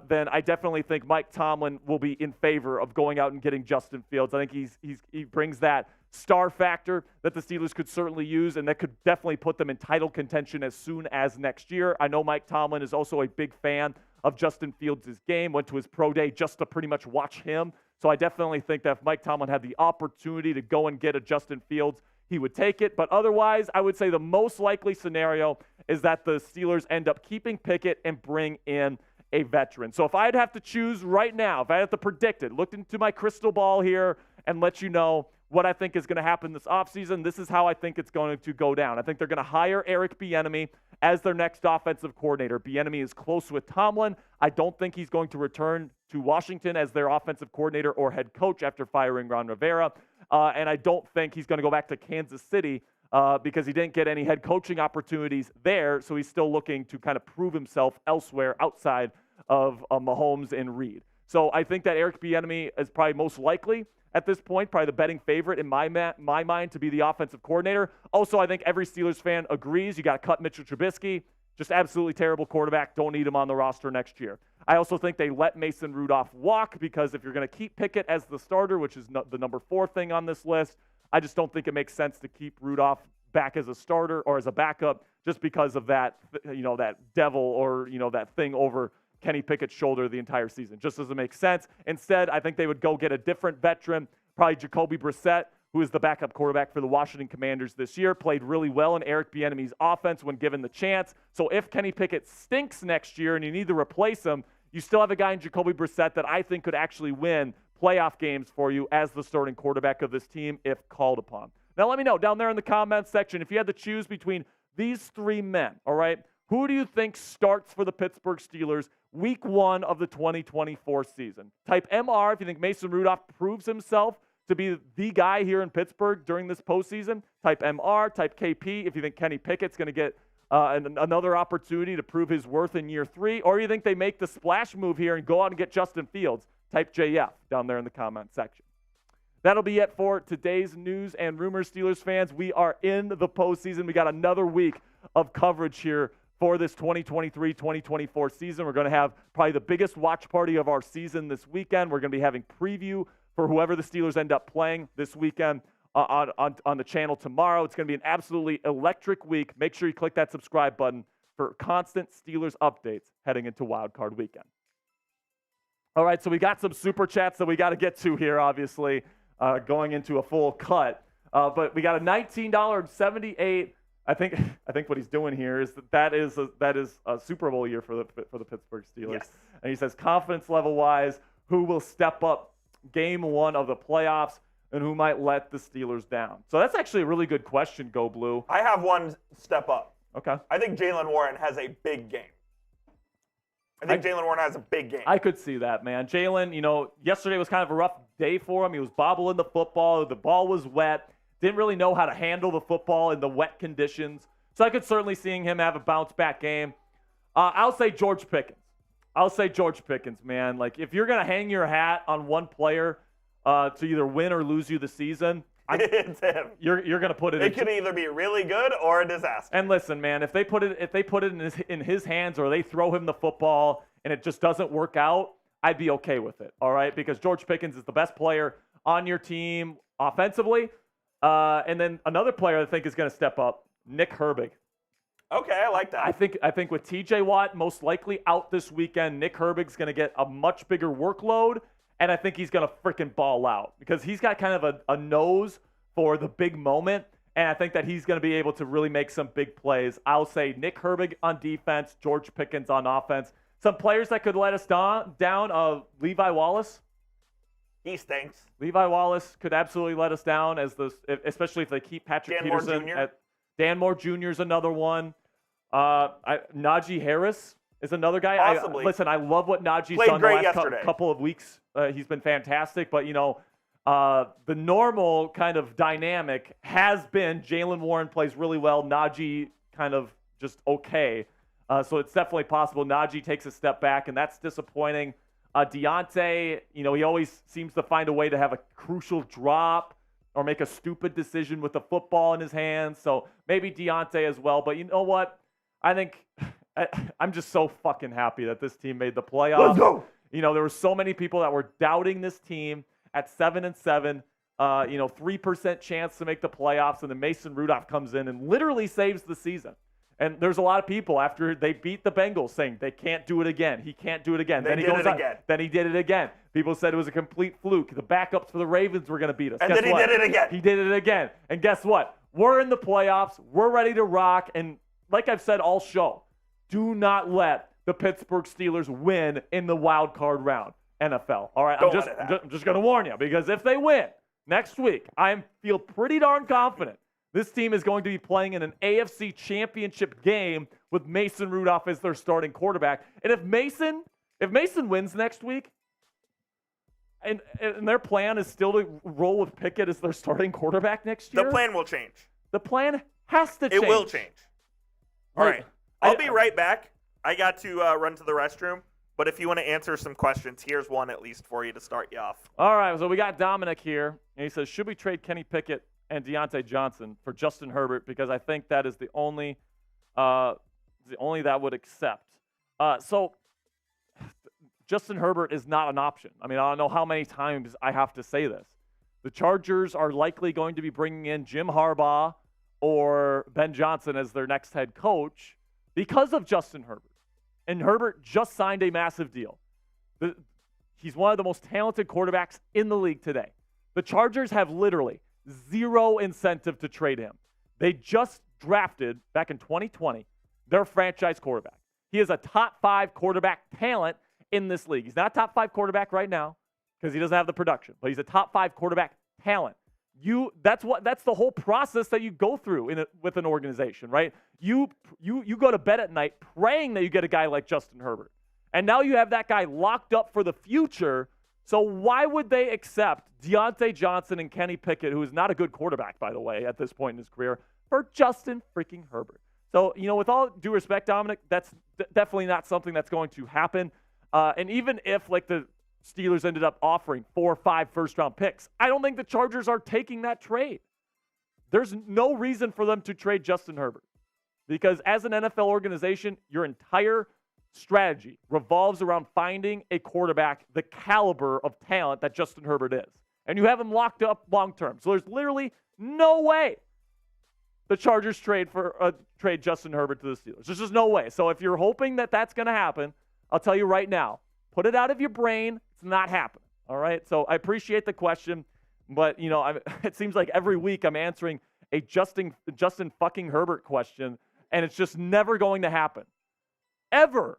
then I definitely think Mike Tomlin will be in favor of going out and getting Justin Fields. I think he brings that star factor that the Steelers could certainly use, and that could definitely put them in title contention as soon as next year. I know Mike Tomlin is also a big fan of Justin Fields' game, went to his pro day just to pretty much watch him. So I definitely think that if Mike Tomlin had the opportunity to go and get a Justin Fields, he would take it. But otherwise, I would say the most likely scenario is that the Steelers end up keeping Pickett and bring in a veteran. So if I'd have to choose right now, if I had to predict it, look into my crystal ball here and let you know what I think is going to happen this offseason, this is how I think it's going to go down. I think they're going to hire Eric Bieniemy as their next offensive coordinator. Bieniemy is close with Tomlin. I don't think he's going to return to Washington as their offensive coordinator or head coach after firing Ron Rivera. And I don't think he's going to go back to Kansas City because he didn't get any head coaching opportunities there. So he's still looking to kind of prove himself elsewhere outside of Mahomes and Reed. So I think that Eric Bieniemy is probably most likely at this point, probably the betting favorite in my mind to be the offensive coordinator. Also, I think every Steelers fan agrees you got to cut Mitchell Trubisky. Just absolutely terrible quarterback. Don't need him on the roster next year. I also think they let Mason Rudolph walk because if you're going to keep Pickett as the starter, which is the number 4 thing on this list, I just don't think it makes sense to keep Rudolph back as a starter or as a backup just because of that, that devil or, that thing over Kenny Pickett's shoulder the entire season. Just doesn't make sense. Instead, I think they would go get a different veteran, probably Jacoby Brissett, who is the backup quarterback for the Washington Commanders this year, played really well in Eric Bieniemy's offense when given the chance. So if Kenny Pickett stinks next year and you need to replace him, you still have a guy in Jacoby Brissett that I think could actually win playoff games for you as the starting quarterback of this team if called upon. Now let me know down there in the comments section, if you had to choose between these 3 men, all right, who do you think starts for the Pittsburgh Steelers week 1 of the 2024 season? Type MR if you think Mason Rudolph proves himself to be the guy here in Pittsburgh during this postseason. Type MR, type KP if you think Kenny Pickett's going to get another opportunity to prove his worth in year 3, or you think they make the splash move here and go out and get Justin Fields. Type JF down there in the comment section. That'll be it for today's news and rumors, Steelers fans. We are in the postseason. We got another week of coverage here for this 2023-2024 season. We're going to have probably the biggest watch party of our season this weekend. We're going to be having preview for whoever the Steelers end up playing this weekend on the channel tomorrow. It's going to be an absolutely electric week. Make sure you click that subscribe button for constant Steelers updates heading into Wild Card Weekend. All right, so we got some super chats that we got to get to here, obviously, going into a full cut. But we got a $19.78. I think what he's doing here is that is a Super Bowl year for the Pittsburgh Steelers. Yes. And he says confidence level wise, who will step up game 1 of the playoffs and who might let the Steelers down? So that's actually a really good question, Go Blue. I have one step up. Okay. I think Jaylen Warren has a big game. Jaylen Warren has a big game. I could see that, man. Jaylen, yesterday was kind of a rough day for him. He was bobbling the football. The ball was wet. Didn't really know how to handle the football in the wet conditions. So I could certainly see him have a bounce-back game. I'll say George Pickens, man. Like, if you're going to hang your hat on one player to either win or lose you the season, it's him. You're going to put it. It could either be really good or a disaster. And listen, man, if they put it in his hands or they throw him the football and it just doesn't work out, I'd be okay with it. All right, because George Pickens is the best player on your team offensively. And then another player I think is going to step up, Nick Herbig. Okay, I like that. I think with TJ Watt most likely out this weekend, Nick Herbig's going to get a much bigger workload, and I think he's going to freaking ball out because he's got kind of a nose for the big moment, and I think that he's going to be able to really make some big plays. I'll say Nick Herbig on defense, George Pickens on offense. Some players that could let us down, Levi Wallace. He stinks. Levi Wallace could absolutely let us down, especially if they keep Patrick Peterson. Dan Moore Jr. is another one. Najee Harris is another guy. Possibly. I love what Najee's done the last couple of weeks. He's been fantastic, but the normal kind of dynamic has been Jaylen Warren plays really well. Najee kind of just okay. So it's definitely possible Najee takes a step back, and that's disappointing. Deontay, he always seems to find a way to have a crucial drop or make a stupid decision with the football in his hands. So maybe Deontay as well. But you know what? I think I'm just so fucking happy that this team made the playoffs. Let's go. There were so many people that were doubting this team at 7-7. 3% chance to make the playoffs, and then Mason Rudolph comes in and literally saves the season. And there's a lot of people after they beat the Bengals saying they can't do it again. He can't do it again. Then he did it again. People said it was a complete fluke. The backups for the Ravens were going to beat us. And then he did it again. He did it again. And guess what? We're in the playoffs. We're ready to rock. And like I've said all show, do not let the Pittsburgh Steelers win in the wild card round, NFL. All right, I'm just going to warn you, because if they win next week, I feel pretty darn confident this team is going to be playing in an AFC championship game with Mason Rudolph as their starting quarterback. And if Mason wins next week, and their plan is still to roll with Pickett as their starting quarterback next year, the plan will change. The plan has to change. It will change. All right. I'll be right back. I got to run to the restroom. But if you want to answer some questions, here's one at least for you to start you off. All right. So we got Dominic here. And he says, should we trade Kenny Pickett and Deontay Johnson for Justin Herbert? Because I think that is the only that would accept. So Justin Herbert is not an option. I mean, I don't know how many times I have to say this. The Chargers are likely going to be bringing in Jim Harbaugh or Ben Johnson as their next head coach because of Justin Herbert. And Herbert just signed a massive deal. He's one of the most talented quarterbacks in the league today. The Chargers have literally zero incentive to trade him. They just drafted, back in 2020, their franchise quarterback. He is a top 5 quarterback talent in this league. He's not a top 5 quarterback right now because he doesn't have the production, but he's a top 5 quarterback talent. That's the whole process that you go through with an organization, right? You go to bed at night praying that you get a guy like Justin Herbert. And now you have that guy locked up for the future. So why would they accept Deontay Johnson and Kenny Pickett, who is not a good quarterback, by the way, at this point in his career, for Justin freaking Herbert? So, with all due respect, Dominic, that's definitely not something that's going to happen. And even if, like, the Steelers ended up offering 4 or 5 first-round picks, I don't think the Chargers are taking that trade. There's no reason for them to trade Justin Herbert because as an NFL organization, your entire strategy revolves around finding a quarterback the caliber of talent that Justin Herbert is. And you have him locked up long-term. So there's literally no way the Chargers trade Justin Herbert to the Steelers. There's just no way. So if you're hoping that that's going to happen, I'll tell you right now, put it out of your brain. It's not happening. All right. So I appreciate the question, but it seems like every week I'm answering a Justin fucking Herbert question, and it's just never going to happen, ever.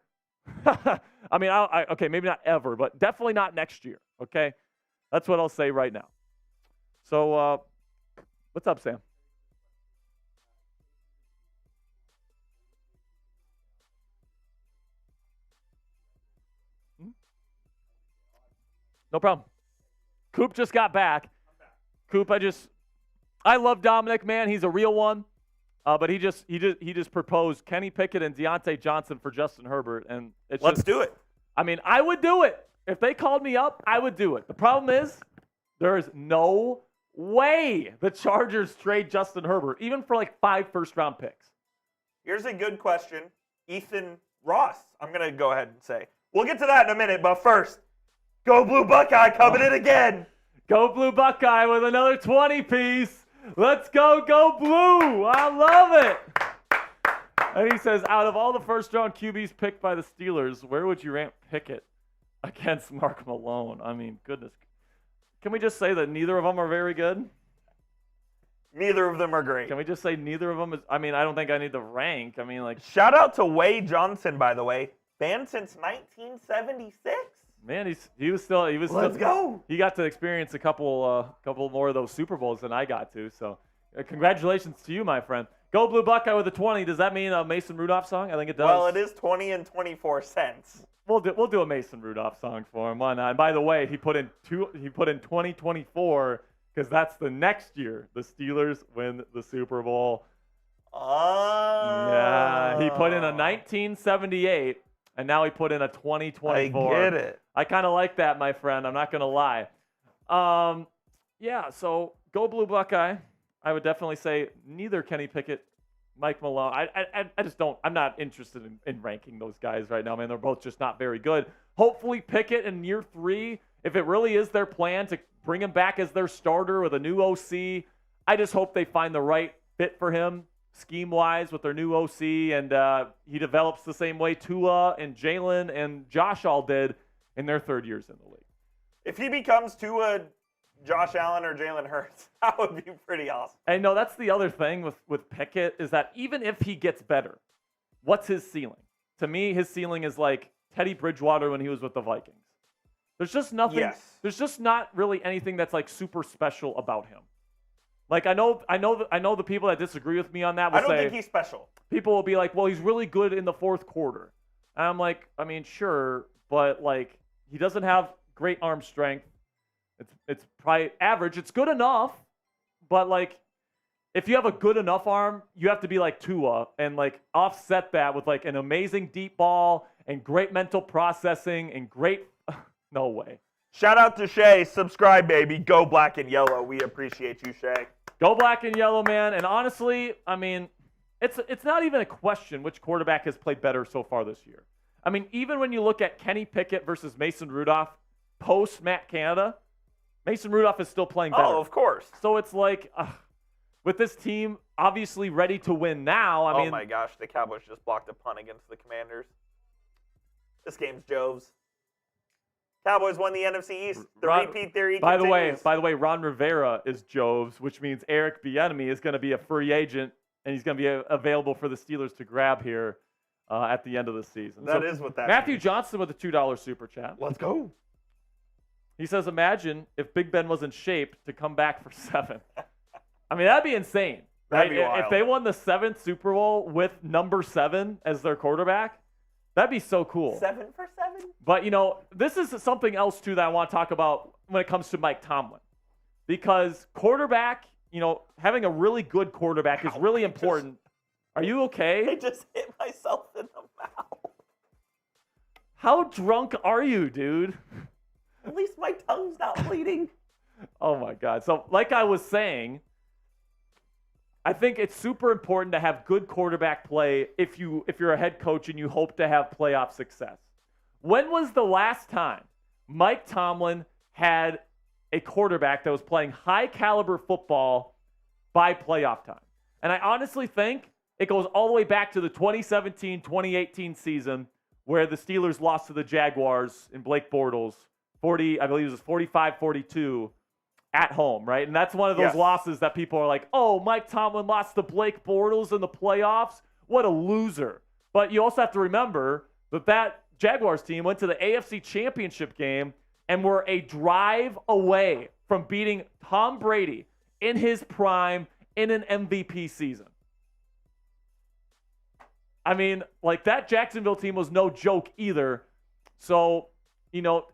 I mean, okay, maybe not ever, but definitely not next year. Okay, that's what I'll say right now. So, what's up, Sam? No problem. Coop just got back. Coop, I love Dominic, man. He's a real one. But he just proposed Kenny Pickett and Deontay Johnson for Justin Herbert, and let's do it. I mean, I would do it if they called me up. I would do it. The problem is, there is no way the Chargers trade Justin Herbert, even for like 5 first-round picks. Here's a good question, Ethan Ross. I'm gonna go ahead and say we'll get to that in a minute, but first. Go Blue Buckeye coming in again. Go Blue Buckeye with another 20-piece. Let's go Blue. I love it. And he says, out of all the first-round QBs picked by the Steelers, where would you rank Pickett? against Mark Malone. I mean, goodness. Can we just say that neither of them are very good? Neither of them are great. Can we just say neither of them is? I mean, I don't think I need to rank. I mean, like, Shout out to Way Johnson, by the way. Banned since 1976. man, he was still. Let's go. He got to experience a couple more of those Super Bowls than I got to. So, congratulations to you, my friend. Go Blue Buckeye with a 20. Does that mean a Mason Rudolph song? I think it does. Well, it is 20 and 24 cents. We'll do a Mason Rudolph song for him. Why not? And by the way, he put in 2024 because that's the next year the Steelers win the Super Bowl. Oh. Yeah, he put in a 1978, and now he put in a 2024. I get it. I kind of like that, my friend. I'm not gonna lie. Yeah. So go Blue Buckeye. I would definitely say neither Kenny Pickett, Mike Malone. I just don't. I'm not interested in ranking those guys right now, man. They're both just not very good. Hopefully Pickett in year 3, if it really is their plan to bring him back as their starter with a new OC, I just hope they find the right fit for him scheme-wise with their new OC, and he develops the same way Tua and Jalen and Josh all did in their 3rd years in the league. If he becomes Tua, Josh Allen, or Jalen Hurts, that would be pretty awesome. And no, that's the other thing with Pickett is that even if he gets better, what's his ceiling? To me, his ceiling is like Teddy Bridgewater when he was with the Vikings. There's just nothing. Yes. There's just not really anything that's like super special about him. Like I know the people that disagree with me on that will I don't say think he's special. people will be like, well, he's really good in the 4th quarter. And I'm like, I mean, sure, but like he doesn't have great arm strength. It's probably average. It's good enough, but like if you have a good enough arm, you have to be like Tua and like offset that with like an amazing deep ball and great mental processing and great no way. Shout out to Shay. Subscribe, baby. Go black and yellow. We appreciate you, Shay. Go black and yellow, man. And honestly, I mean, it's not even a question which quarterback has played better so far this year. I mean, even when you look at Kenny Pickett versus Mason Rudolph post Matt Canada, Mason Rudolph is still playing better. Oh, of course. So it's like, with this team obviously ready to win now, I mean. Oh my gosh, the Cowboys just blocked a punt against the Commanders. This game's Joe's. Cowboys won the NFC East. The repeat theory continues. By the way, Ron Rivera is Jove's, which means Eric Bieniemy is going to be a free agent, and he's going to be available for the Steelers to grab here at the end of the season. That is what that Matthew means. Johnson with a $2 super chat. Let's go. He says, imagine if Big Ben was in shape to come back for 7. I mean, that'd be insane. That'd right? be wild. If they won the 7th Super Bowl with number 7 as their quarterback, that'd be so cool. 7 for 7? But, you know, this is something else, too, that I want to talk about when it comes to Mike Tomlin. Because quarterback, you know, having a really good quarterback is really important. Are you okay? I just hit myself in the mouth. How drunk are you, dude? At least my tongue's not bleeding. Oh, my God. So, like I was saying, I think it's super important to have good quarterback play if you're a head coach and you hope to have playoff success. When was the last time Mike Tomlin had a quarterback that was playing high-caliber football by playoff time? And I honestly think it goes all the way back to the 2017-2018 season where the Steelers lost to the Jaguars in Blake Bortles, I believe it was 45-42 at home, right? And that's one of those losses that people are like, oh, Mike Tomlin lost to Blake Bortles in the playoffs? What a loser. But you also have to remember that Jaguars team went to the AFC Championship game and were a drive away from beating Tom Brady in his prime in an MVP season. I mean, like, that Jacksonville team was no joke either. So, you know,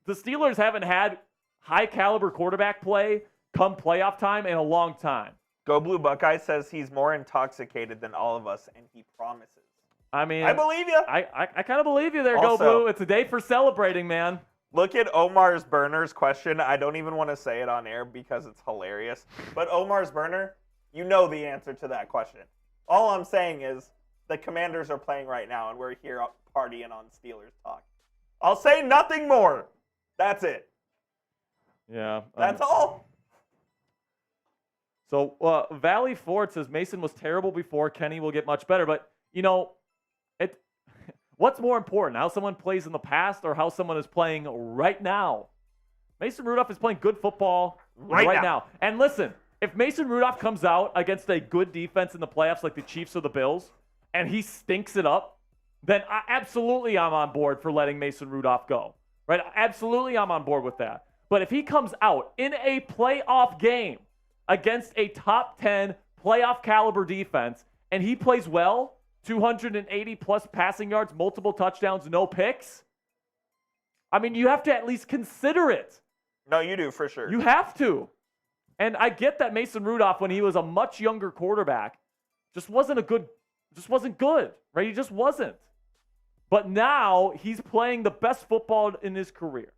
the Steelers haven't had high-caliber quarterback play come playoff time in a long time. Go Blue Buckeye says he's more intoxicated than all of us, and he promises. I mean, I believe you. I kind of believe you there, Also, Go Blue. It's a day for celebrating, man. Look at Omar's Burner's question. I don't even want to say it on air because it's hilarious. But Omar's Burner, you know the answer to that question. All I'm saying is the Commanders are playing right now, and we're here partying on Steelers talk. I'll say nothing more. That's it. Yeah. That's all. So Valley Ford says Mason was terrible before. Kenny will get much better. But, you know, What's more important, how someone plays in the past or how someone is playing right now? Mason Rudolph is playing good football right now. And listen, if Mason Rudolph comes out against a good defense in the playoffs like the Chiefs or the Bills, and he stinks it up, then absolutely I'm on board for letting Mason Rudolph go. Right? Absolutely I'm on board with that. But if he comes out in a playoff game against a top 10 playoff caliber defense and he plays well, 280 plus passing yards, multiple touchdowns, no picks, I mean, you have to at least consider it. No, you do, for sure. You have to. And I get that Mason Rudolph, when he was a much younger quarterback, just wasn't good, right? He just wasn't. But now he's playing the best football in his career.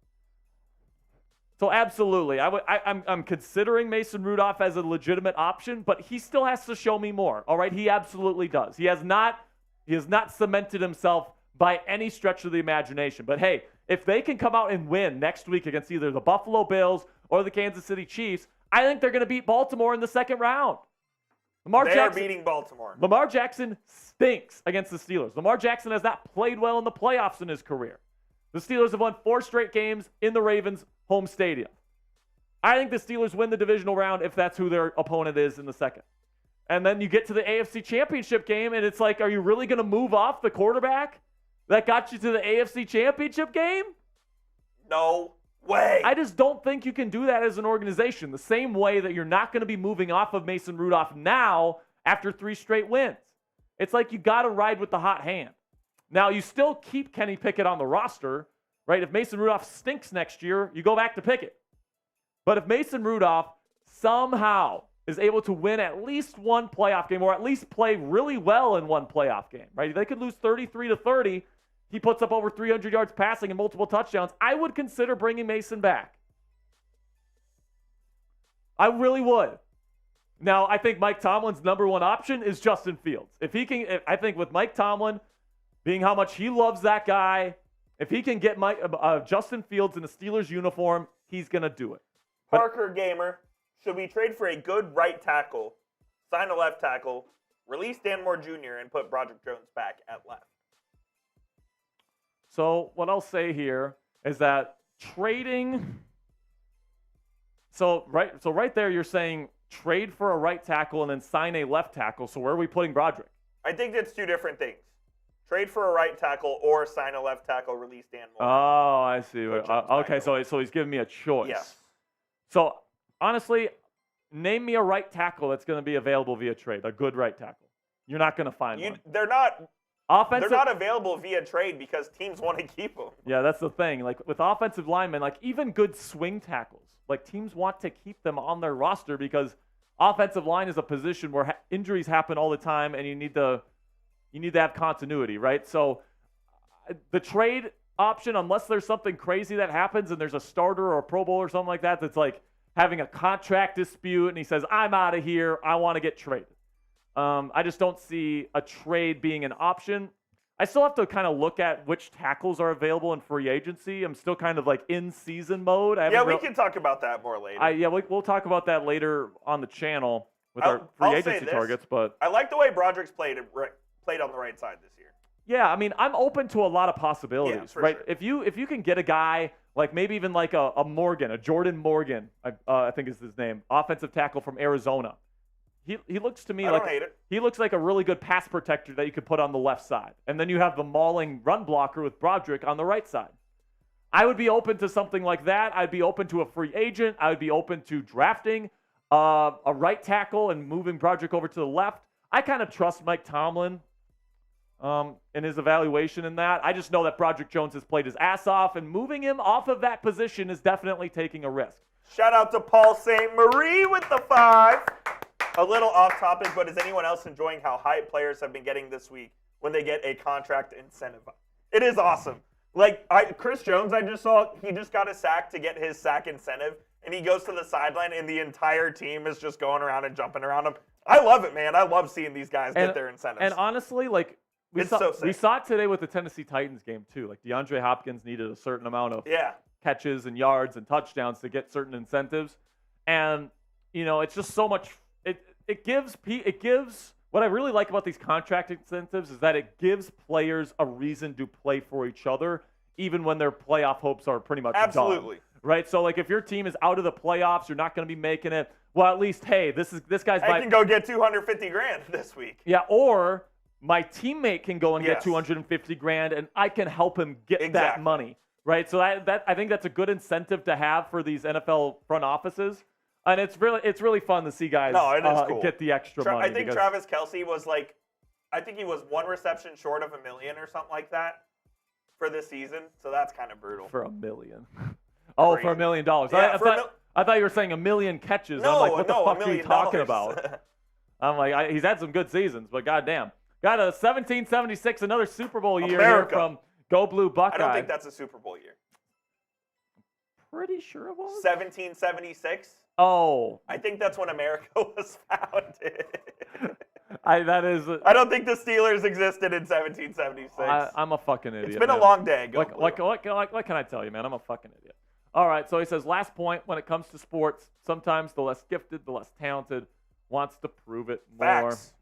So absolutely, I'm considering Mason Rudolph as a legitimate option, but he still has to show me more. All right, he absolutely does. He has not cemented himself by any stretch of the imagination. But hey, if they can come out and win next week against either the Buffalo Bills or the Kansas City Chiefs, I think they're going to beat Baltimore in the second round. They are beating Baltimore. Lamar Jackson stinks against the Steelers. Lamar Jackson has not played well in the playoffs in his career. The Steelers have won 4 straight games in the Ravens' home stadium. I think the Steelers win the divisional round if that's who their opponent is in the second. And then you get to the AFC Championship game, and it's like, are you really going to move off the quarterback that got you to the AFC Championship game? No way. I just don't think you can do that as an organization, the same way that you're not going to be moving off of Mason Rudolph now after 3 straight wins. It's like you got to ride with the hot hand. Now, you still keep Kenny Pickett on the roster, right? If Mason Rudolph stinks next year, you go back to Pickett. But if Mason Rudolph somehow is able to win at least one playoff game or at least play really well in one playoff game, right? They could lose 33-30. He puts up over 300 yards passing and multiple touchdowns. I would consider bringing Mason back. I really would. Now, I think Mike Tomlin's number one option is Justin Fields. I think with Mike Tomlin being how much he loves that guy, if he can get Justin Fields in a Steelers uniform, he's going to do it. Parker Gamer, should we trade for a good right tackle, sign a left tackle, release Dan Moore Jr., and put Broderick Jones back at left? So what I'll say here is that trading. So right there, you're saying trade for a right tackle and then sign a left tackle. So where are we putting Broderick? I think it's 2 different things. Trade for a right tackle or sign a left tackle, release Dan Moore. Oh, I see. Okay, so he's giving me a choice. Yes. So honestly, name me a right tackle that's going to be available via trade, a good right tackle. You're not going to find one. They're not. Offensive, they're not available via trade because teams want to keep them. Yeah, that's the thing. Like with offensive linemen, like even good swing tackles, like teams want to keep them on their roster because offensive line is a position where injuries happen all the time, and you need to have continuity, right? So the trade option, unless there's something crazy that happens and there's a starter or a Pro Bowl or something like that, that's like having a contract dispute, and he says, "I'm out of here. I want to get traded." I just don't see a trade being an option. I still have to kind of look at which tackles are available in free agency. I'm still kind of like in season mode. We can talk about that more later. We'll talk about that later on the channel with our free agency targets. But I like the way Broderick's played on the right side this year. Yeah, I mean, I'm open to a lot of possibilities, right? Sure. If you can get a guy like maybe even like a Morgan, a Jordan Morgan, I think is his name, offensive tackle from Arizona. He looks to me he looks like a really good pass protector that you could put on the left side. And then you have the mauling run blocker with Broderick on the right side. I would be open to something like that. I'd be open to a free agent. I would be open to drafting a right tackle and moving Broderick over to the left. I kind of trust Mike Tomlin in his evaluation in that. I just know that Broderick Jones has played his ass off, and moving him off of that position is definitely taking a risk. Shout out to Paul St. Marie with the 5. A little off topic, but is anyone else enjoying how hype players have been getting this week when they get a contract incentive? It is awesome. Like Chris Jones, I just saw, he just got a sack to get his sack incentive, and he goes to the sideline, and the entire team is just going around and jumping around him. I love it, man. I love seeing these guys get their incentives. And honestly, like we saw it today with the Tennessee Titans game too. Like DeAndre Hopkins needed a certain amount of catches and yards and touchdowns to get certain incentives, and it's just so much. It gives what I really like about these contract incentives is that it gives players a reason to play for each other, even when their playoff hopes are pretty much Absolutely. done. Right? So, like, if your team is out of the playoffs, you're not going to be making it. Well, at least, hey, this guy's I can go get $250,000 this week. Yeah, or my teammate can go and get Yes. $250,000, and I can help him get that money. Right? So that I think that's a good incentive to have for these NFL front offices. And it's really fun to see guys cool. get the extra money. I think Travis Kelce was I think he was one reception short of $1 million or something like that for this season. So that's kind of brutal. For $1 million. Oh, for $1 million. Yeah, I thought you were saying 1 million catches. No, I'm like, what the fuck $1 are you million. talking about? I'm like, he's had some good seasons, but goddamn. Got a 1776, another Super Bowl year here from Go Blue Buckeye. I don't think that's a Super Bowl year. Pretty sure it was. 1776? Oh. I think that's when America was founded. I don't think the Steelers existed in 1776. I'm a fucking idiot. It's been a long day. What can I tell you, man? I'm a fucking idiot. All right, so he says, last point, when it comes to sports, sometimes the less gifted, the less talented wants to prove it more. Facts.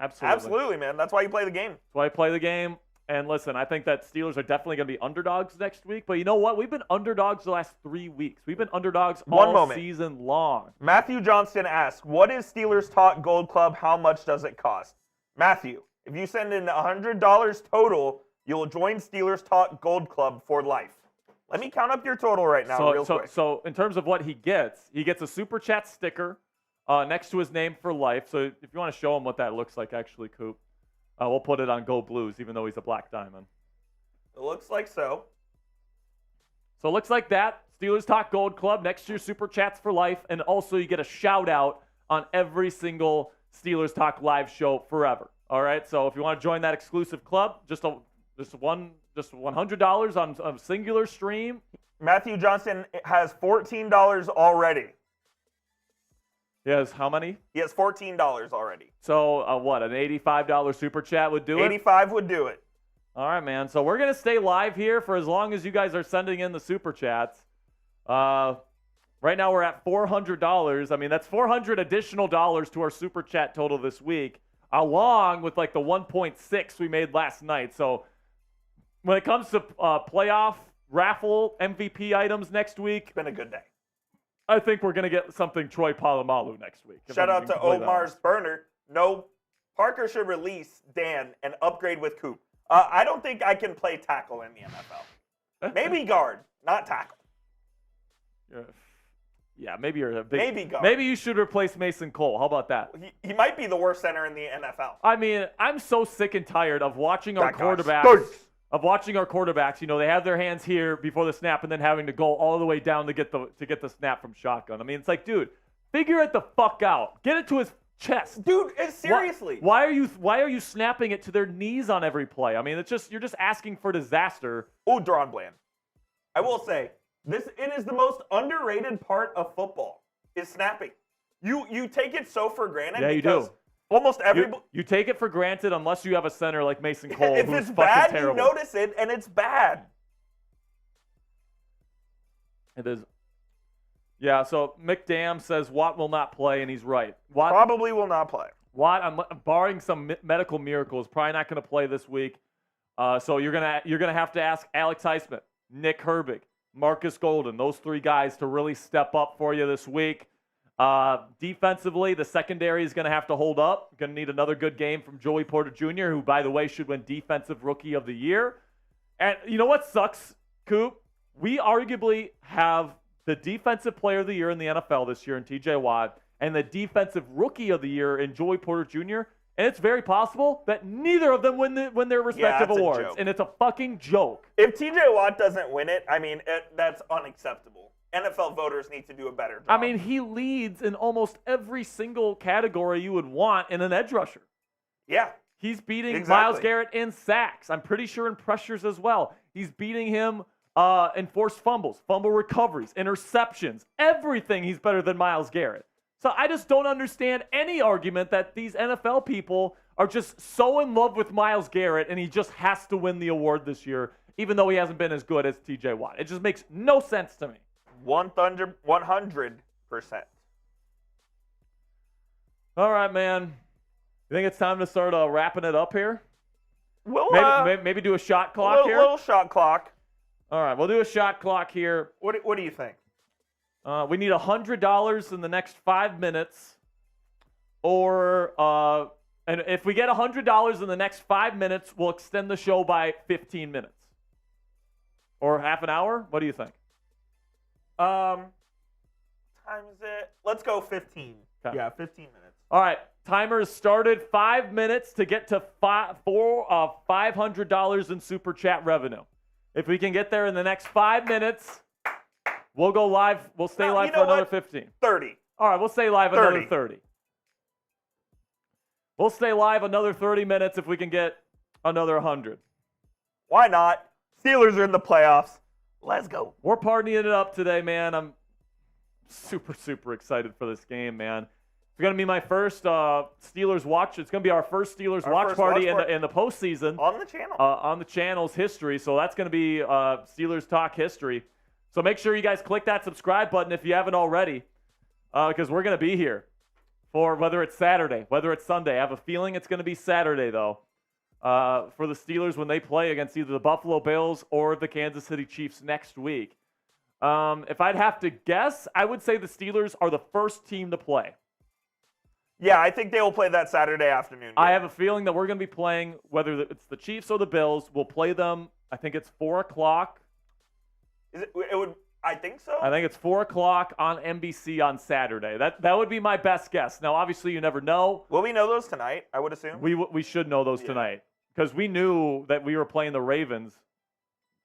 Absolutely. Absolutely, man. That's why you play the game. That's why I play the game. And listen, I think that Steelers are definitely going to be underdogs next week. But you know what? We've been underdogs the last 3 weeks. We've been underdogs all season long. Matthew Johnston asks, what is Steelers Talk Gold Club? How much does it cost? Matthew, if you send in $100 total, you'll join Steelers Talk Gold Club for life. Let me count up your total right now real quick. So in terms of what he gets a Super Chat sticker next to his name for life. So if you want to show him what that looks like, actually, Coop. We'll put it on Go Blues, even though he's a Black Diamond. It looks like so. So it looks like that. Steelers Talk Gold Club next to your Super Chats for life. And also you get a shout out on every single Steelers Talk live show forever. All right. So if you want to join that exclusive club, just $100 on a singular stream. Matthew Johnston has $14 already. He has how many? He has $14 already. So what, an $85 Super Chat would do it? 85 would do it. All right, man. So we're going to stay live here for as long as you guys are sending in the Super Chats. Right now we're at $400. I mean, that's $400 additional dollars to our Super Chat total this week, along with like the 1.6 we made last night. So when it comes to playoff raffle MVP items next week, it's been a good day. I think we're going to get something Troy Polamalu next week. Shout out to Omar's Burner. No, Parker should release Dan and upgrade with Coop. I don't think I can play tackle in the NFL. Maybe guard, not tackle. Yeah, maybe you're a big... Maybe guard. Maybe you should replace Mason Cole. How about that? He might be the worst center in the NFL. I mean, I'm so sick and tired of watching our quarterbacks... You know, they have their hands here before the snap and then having to go all the way down to get the snap from shotgun. I mean, it's like, dude, figure it the fuck out. Get it to his chest. Dude, seriously. Why are you snapping it to their knees on every play? I mean, you're just asking for disaster. Oh, Deron Bland. I will say, it is the most underrated part of football is snapping. You take it so for granted. Yeah, you do. Almost every you take it for granted unless you have a center like Mason Cole, if who's it's fucking bad, terrible. You notice it, and it's bad. It is. Yeah. So McDam says Watt will not play, and he's right. Watt probably will not play. Watt, I'm barring some medical miracles, probably not going to play this week. So you're gonna have to ask Alex Highsmith, Nick Herbig, Marcus Golden, those three guys to really step up for you this week. Defensively, the secondary is going to have to hold up. Going to need another good game from Joey Porter Jr., who, by the way, should win Defensive Rookie of the Year. And you know what sucks, Coop? We arguably have the Defensive Player of the Year in the NFL this year in TJ Watt and the Defensive Rookie of the Year in Joey Porter Jr., and it's very possible that neither of them win their respective awards. And it's a fucking joke. If TJ Watt doesn't win it, I mean, that's unacceptable. NFL voters need to do a better job. I mean, he leads in almost every single category you would want in an edge rusher. Yeah. He's beating Myles Garrett in sacks. I'm pretty sure in pressures as well. He's beating him in forced fumbles, fumble recoveries, interceptions, everything. He's better than Myles Garrett. So I just don't understand any argument that these NFL people are just so in love with Myles Garrett and he just has to win the award this year, even though he hasn't been as good as TJ Watt. It just makes no sense to me. 100%. All right, man. You think it's time to start wrapping it up here? We'll Maybe do a shot clock here? Little shot clock. All right, we'll do a shot clock here. What do you think? We need $100 in the next 5 minutes. And if we get $100 in the next 5 minutes, we'll extend the show by 15 minutes. Or half an hour? What do you think? Time is it? Let's go 15. Okay. Yeah, 15 minutes. All right, timer started. 5 minutes to get to $500 in Super Chat revenue. If we can get there in the next 5 minutes, we'll go live. We'll stay live for another 15. 30. All right, we'll stay live another 30. We'll stay live another 30 minutes if we can get another 100. Why not? Steelers are in the playoffs. Let's go. We're partying it up today, man. I'm super, super excited for this game, man. It's going to be my first Steelers watch. It's going to be our first Steelers watch party in the postseason. On the channel. On the channel's history. So that's going to be Steelers Talk history. So make sure you guys click that subscribe button if you haven't already, because we're going to be here for whether it's Saturday, whether it's Sunday. I have a feeling it's going to be Saturday, though, for the Steelers when they play against either the Buffalo Bills or the Kansas City Chiefs next week. If I'd have to guess, I would say the Steelers are the first team to play. Yeah, I think they will play that Saturday afternoon. I have a feeling that we're going to be playing, whether it's the Chiefs or the Bills, we'll play them, I think it's 4 o'clock. I think so. I think it's 4 o'clock on NBC on Saturday. That would be my best guess. Now, obviously, you never know. Will we know those tonight, I would assume? We should know those tonight, because we knew that we were playing the Ravens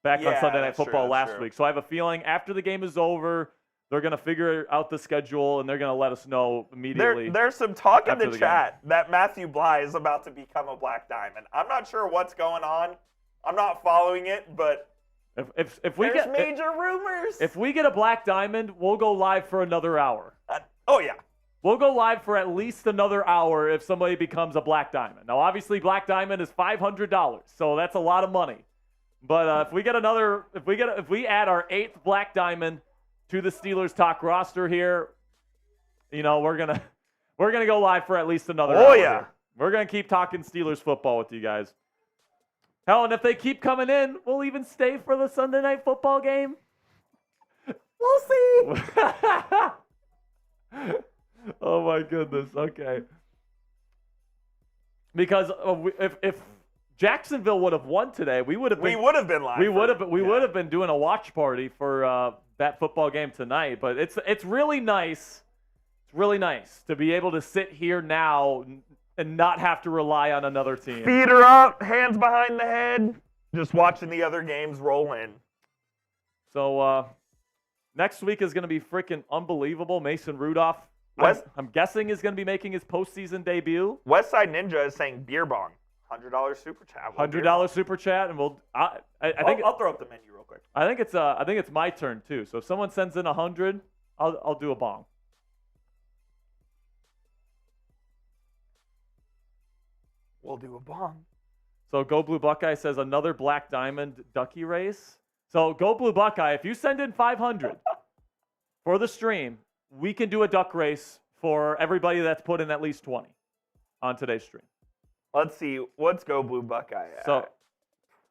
back on Sunday Night Football last week. So I have a feeling after the game is over, they're going to figure out the schedule, and they're going to let us know immediately. There's some talk in the game. chat that Matthew Bly is about to become a Black Diamond. I'm not sure what's going on. I'm not following it, but if we there's major rumors. If we get a Black Diamond, we'll go live for another hour. Oh, yeah. We'll go live for at least another hour if somebody becomes a Black Diamond. Now, obviously, Black Diamond is $500, so that's a lot of money. But if we add our 8th Black Diamond to the Steelers Talk roster here, we're gonna go live for at least another hour. Oh yeah, here. We're gonna keep talking Steelers football with you guys. Hell, and if they keep coming in, we'll even stay for the Sunday Night Football game. We'll see. Oh my goodness. Okay. Because if Jacksonville would have won today, we would have been live. We would have been doing a watch party for that football game tonight. But it's really nice. It's really nice to be able to sit here now and not have to rely on another team. Feet are up, hands behind the head, just watching the other games roll in. So next week is going to be freaking unbelievable. Mason Rudolph, I'm guessing, is going to be making his postseason debut. Westside Ninja is saying beer bong. $100 super chat. $100 super chat, and I think I'll throw up the menu real quick. I think it's my turn too. So if someone sends in 100, I'll do a bong. We'll do a bong. So Go Blue Buckeye says another Black Diamond ducky race. So Go Blue Buckeye, if you send in 500 for the stream, we can do a duck race for everybody that's put in at least 20 on today's stream. Let's see. What's Go Blue Buckeye at? So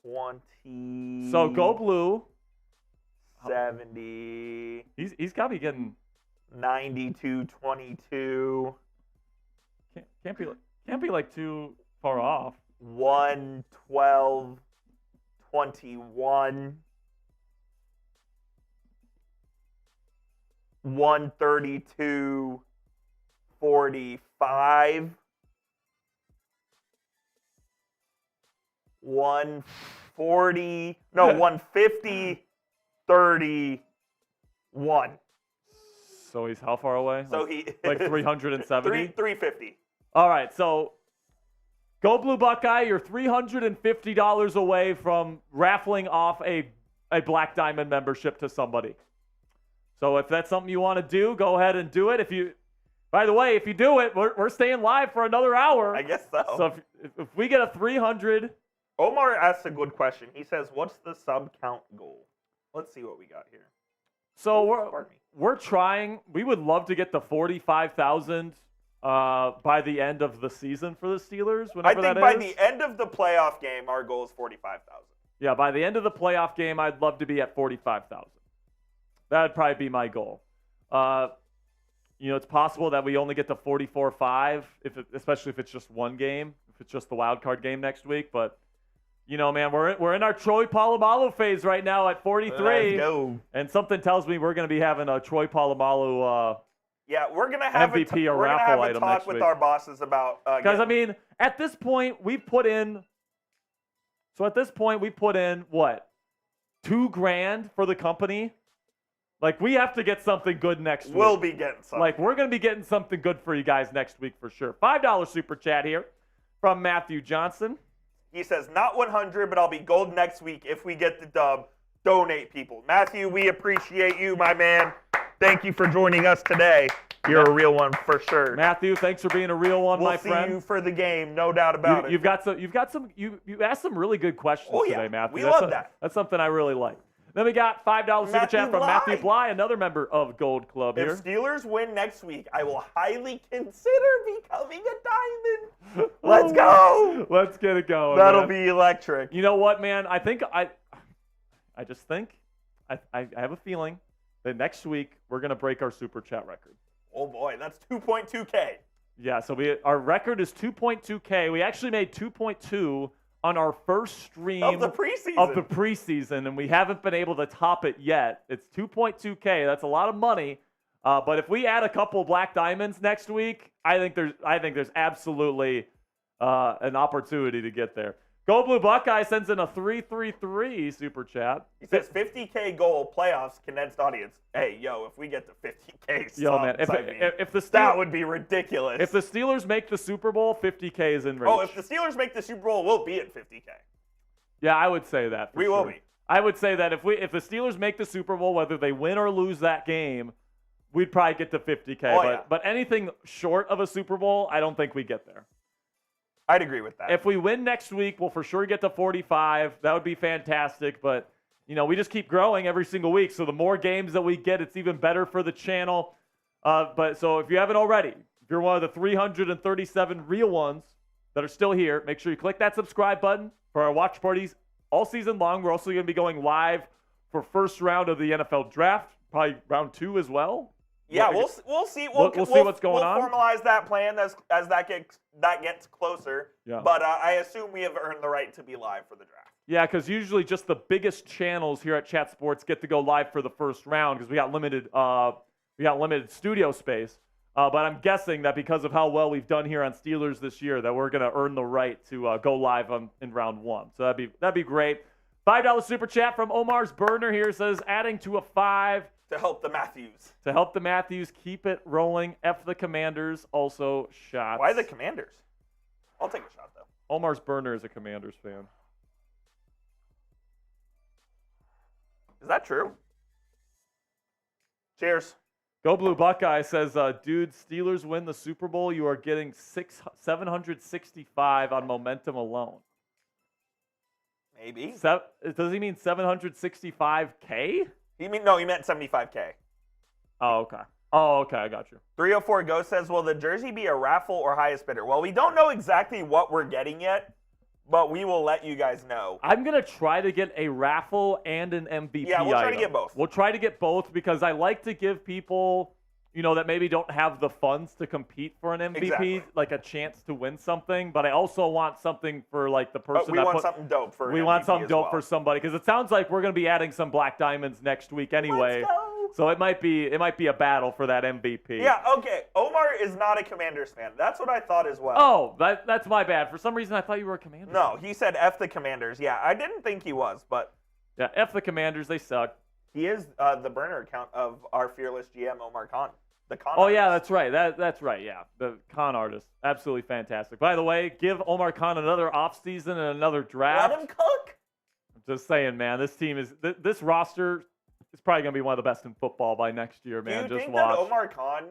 20. So Go Blue. 70. He's got to be getting 92-22. Can't be like too far off. 112-21. 132-45. 150-31. So he's how far away? So like 370? 350. All right, so Go Blue Buckeye, you're $350 away from raffling off a Black Diamond membership to somebody. So if that's something you want to do, go ahead and do it. By the way, if you do it, we're staying live for another hour. I guess so. So if we get a 300. Omar asks a good question. He says, what's the sub count goal? Let's see what we got here. So we're trying. We would love to get the 45,000 by the end of the season for the Steelers, I whenever think that by is. the end of the playoff game, our goal is 45,000. Yeah, by the end of the playoff game, I'd love to be at 45,000. That would probably be my goal. It's possible that we only get to 44.5, especially if it's just one game, if it's just the wild card game next week. But, man, we're in our Troy Polamalu phase right now at 43. Let's go. And something tells me we're going to be having a Troy Polamalu Yeah, we're gonna have MVP a or raffle item talk next with week. our bosses about. Because, at this point, we've put in. So at this point, we put in what? $2,000 for the company. Like, we have to get something good next week. We'll be getting something. Like, we're going to be getting something good for you guys next week for sure. $5 super chat here from Matthew Johnson. He says, not 100, but I'll be gold next week if we get the dub. Donate, people. Matthew, we appreciate you, my man. Thank you for joining us today. You're a real one for sure. Matthew, thanks for being a real one, my friend. We'll see you for the game, no doubt about it. You asked some really good questions today, Matthew. We love that. That's something I really like. Then we got $5 super chat from Matthew Bly, another member of Gold Club here. If Steelers win next week, I will highly consider becoming a diamond. Let's go. Let's get it going. That'll be electric. You know what, man? I have a feeling that next week we're going to break our super chat record. Oh boy, that's 2.2K. Yeah, so our record is 2.2K. We actually made 2.2 on our first stream of the preseason, and we haven't been able to top it yet. It's 2.2K. That's a lot of money. But if we add a couple Black Diamonds next week, I think there's absolutely an opportunity to get there. Go Blue Buckeye sends in a 333 super chat. He says 50K goal playoffs condensed audience. Hey, if we get to 50K, man, that would be ridiculous. If the Steelers make the Super Bowl, 50K is in reach. Oh, if the Steelers make the Super Bowl, we'll be at 50K. Yeah, I would say that. We will be. I would say that if the Steelers make the Super Bowl, whether they win or lose that game, we'd probably get to 50K. But anything short of a Super Bowl, I don't think we get there. I'd agree with that. If we win next week, we'll for sure get to 45. That would be fantastic. But, we just keep growing every single week. So the more games that we get, it's even better for the channel. So if you haven't already, if you're one of the 337 real ones that are still here, make sure you click that subscribe button for our watch parties all season long. We're also going to be going live for first round of the NFL draft, probably round 2 as well. Yeah, we'll see. We'll see what's going on. We'll formalize that plan as that gets closer. Yeah. But I assume we have earned the right to be live for the draft. Yeah, because usually just the biggest channels here at Chat Sports get to go live for the first round because we got limited studio space. But I'm guessing that because of how well we've done here on Steelers this year, that we're going to earn the right to go live in round 1. So that'd be great. $5 super chat from Omar's Burner here says adding to a 5. To help the Matthews. Keep it rolling. F the Commanders. Also shots. Why the Commanders? I'll take a shot, though. Omar's Burner is a Commanders fan. Is that true? Cheers. Go Blue Buckeye says, dude, Steelers win the Super Bowl. You are getting 765 on momentum alone. Maybe. Does he mean 765K? He meant 75K. Oh, okay. I got you. 304 Ghost says, will the jersey be a raffle or highest bidder? Well, we don't know exactly what we're getting yet, but we will let you guys know. I'm going to try to get a raffle and an MVP Yeah, we'll try to item. get both. We'll try to get both because I like to give people, that maybe don't have the funds to compete for an MVP, like a chance to win something. But I also want something for like the person. We want something dope for. We want something dope for somebody because it sounds like we're going to be adding some Black Diamonds next week anyway. Let's go. So it might be a battle for that MVP. Yeah. Okay. Omar is not a Commanders fan. That's what I thought as well. Oh, that's my bad. For some reason, I thought you were a Commanders. No, he said F the Commanders. Yeah, I didn't think he was, but yeah, F the Commanders. They suck. He is the burner account of our fearless GM Omar Khan. The con artist. Yeah, that's right. That's right. Yeah, the con artist. Absolutely fantastic. By the way, give Omar Khan another offseason and another draft. Let him cook. I'm just saying, man. This team this roster is probably going to be one of the best in football by next year, man. Do you just think watch. that Omar Khan?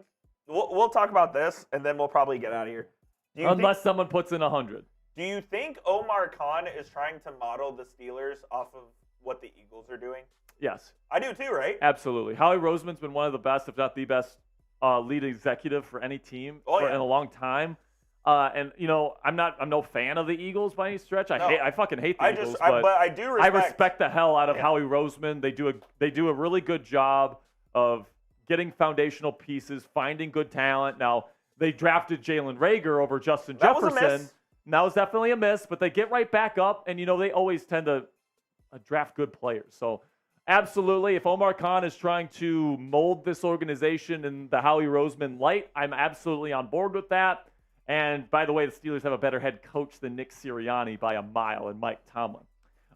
We'll talk about this, and then we'll probably get out of here. Unless someone puts in 100. Do you think Omar Khan is trying to model the Steelers off of what the Eagles are doing? Yes. I do too, right? Absolutely. Howie Roseman's been one of the best, if not the best, lead executive for any team Oh, in yeah. a long time. And I'm no fan of the Eagles by any stretch. I fucking hate the Eagles, but I do respect. I respect the hell out of Yeah. Howie Roseman. They do a really good job of getting foundational pieces, finding good talent. Now they drafted Jalen Reagor over Justin That was a Jefferson. miss. And that was definitely a miss, but they get right back up, and they always tend to draft good players. So absolutely, if Omar Khan is trying to mold this organization in the Howie Roseman light, I'm absolutely on board with that. And by the way, the Steelers have a better head coach than Nick Sirianni by a mile and Mike Tomlin.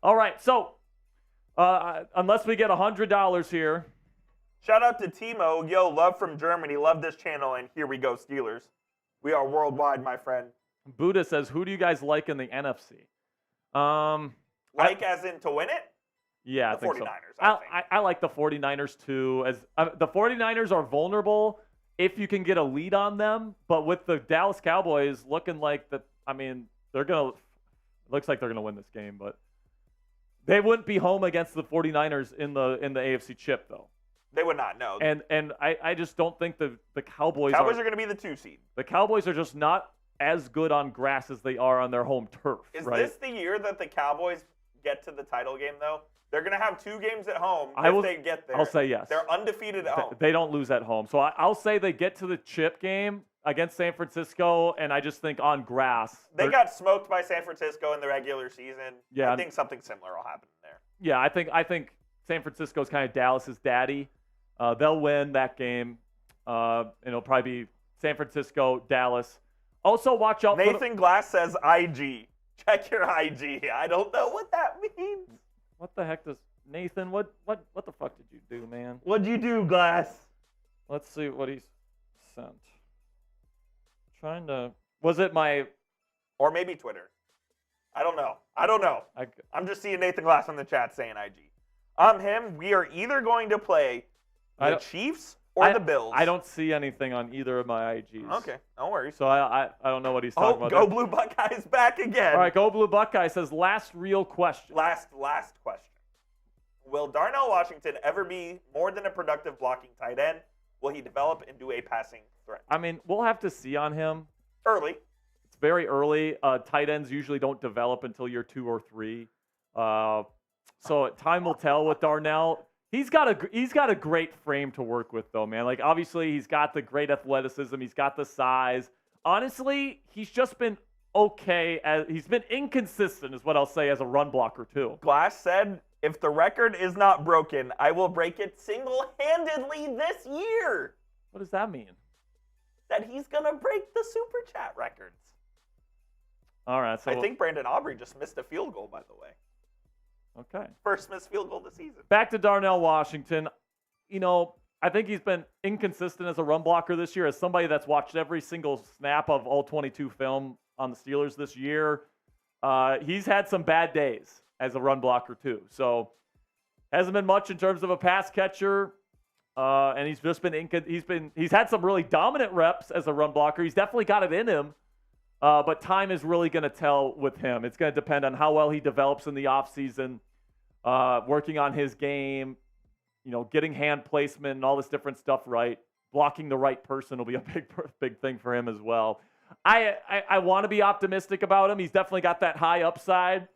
All right, so unless we get $100 here. Shout out to Timo. Yo, love from Germany. Love this channel, and here we go, Steelers. We are worldwide, my friend. Buddha says, who do you guys like in the NFC? As in to win it? Yeah, The I think 49ers, so. I think. I like the 49ers too. As the 49ers are vulnerable if you can get a lead on them, but with the Dallas Cowboys looking like that, looks like they're gonna win this game, but they wouldn't be home against the 49ers in the AFC chip though. They would not, no. And I just don't think the Cowboys are going to be the 2 seed. The Cowboys are just not as good on grass as they are on their home turf. Is right? this the year that the Cowboys get to the title game, though? They're going to have 2 games at home they get there. I'll say yes. They're undefeated at home. They don't lose at home. So I'll say they get to the chip game against San Francisco, and I just think on grass. They got smoked by San Francisco in the regular seaan. Yeah, I think something similar will happen there. Yeah, I think San Francisco's kind of Dallas's daddy. They'll win that game. And it'll probably be San Francisco, Dallas. Also, watch out. Nathan Glass says IG. Check your IG. I don't know what that means. What the heck does Nathan? What the fuck did you do, man? What'd you do, Glass? Let's see what he sent. Was it my? Or maybe Twitter. I don't know. I'm just seeing Nathan Glass on the chat saying IG. Him. We are either going to play the Chiefs or the Bills. I don't see anything on either of my IGs. Okay, no worries. So I don't know what he's talking about. Go Blue Buckeyes back again. All right, Go Blue Buckeye says last real question. Last question. Will Darnell Washington ever be more than a productive blocking tight end? Will he develop into a passing threat? I mean, we'll have to see on him. Early. It's very early. Tight ends usually don't develop until year 2 or 3. So time will tell with Darnell. He's got a great frame to work with, though, man. Like, obviously, he's got the great athleticism. He's got the size. Honestly, he's just been okay. He's been inconsistent, is what I'll say, as a run blocker, too. Glass said, if the record is not broken, I will break it single-handedly this year. What does that mean? That he's going to break the Super Chat records. All right. So I think Brandon Aubrey just missed a field goal, by the way. Okay. First missed field goal of the season. Back to Darnell Washington. I think he's been inconsistent as a run blocker this year. As somebody that's watched every single snap of all 22 film on the Steelers this year, he's had some bad days as a run blocker too. So hasn't been much in terms of a pass catcher, and he's just been he's had some really dominant reps as a run blocker. He's definitely got it in him, but time is really going to tell with him. It's going to depend on how well he develops in the offseason, working on his game. Getting hand placement and all this different stuff right. Blocking the right person will be a big thing for him as well. I want to be optimistic about him. He's definitely got that high upside.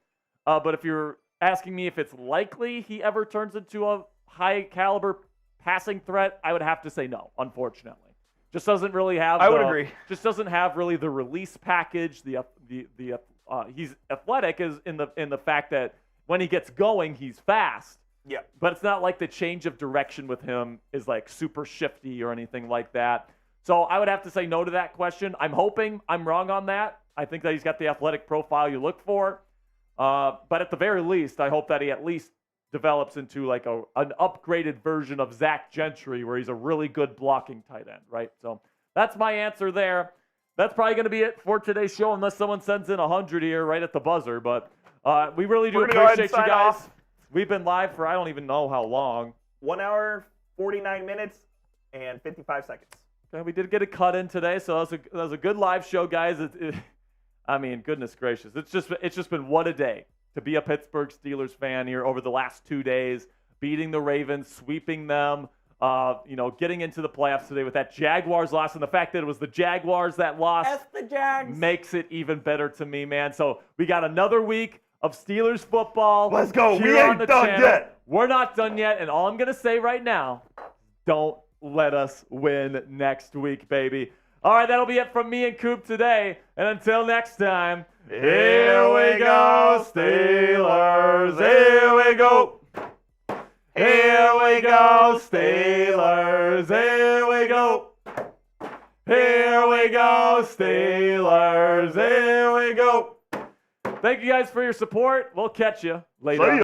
But if you're asking me if it's likely he ever turns into a high caliber passing threat, I would have to say no, unfortunately. Just doesn't really have. I would agree. Just doesn't have really the release package. He's athletic is in the fact that when he gets going, he's fast. Yeah. But it's not like the change of direction with him is like super shifty or anything like that. So I would have to say no to that question. I'm hoping I'm wrong on that. I think that he's got the athletic profile you look for. But at the very least, I hope that he at least develops into like an upgraded version of Zach Gentry where he's a really good blocking tight end, right? So that's my answer there. That's probably going to be it for today's show unless someone sends in 100 here right at the buzzer. But we really do appreciate you guys. Off. We've been live for I don't even know how long. 1 hour, 49 minutes, and 55 seconds. Okay, we did get a cut in today, so that was a good live show, guys. I mean, goodness gracious, it's just been what a day to be a Pittsburgh Steelers fan here over the last 2 days, beating the Ravens, sweeping them, getting into the playoffs today with that Jaguars loss, and the fact that it was the Jaguars that lost That's the Jags. makes it even better to me, man. So we got another week of Steelers football. Let's go. here We on ain't the done channel. yet. We're not done yet, and all I'm going to say right now, don't let us win next week, baby. All right, that'll be it from me and Coop today. And until next time, here we go, Steelers. Here we go. Here we go, Steelers. Here we go. Here we go, Steelers. Here we go. Thank you guys for your support. We'll catch you later.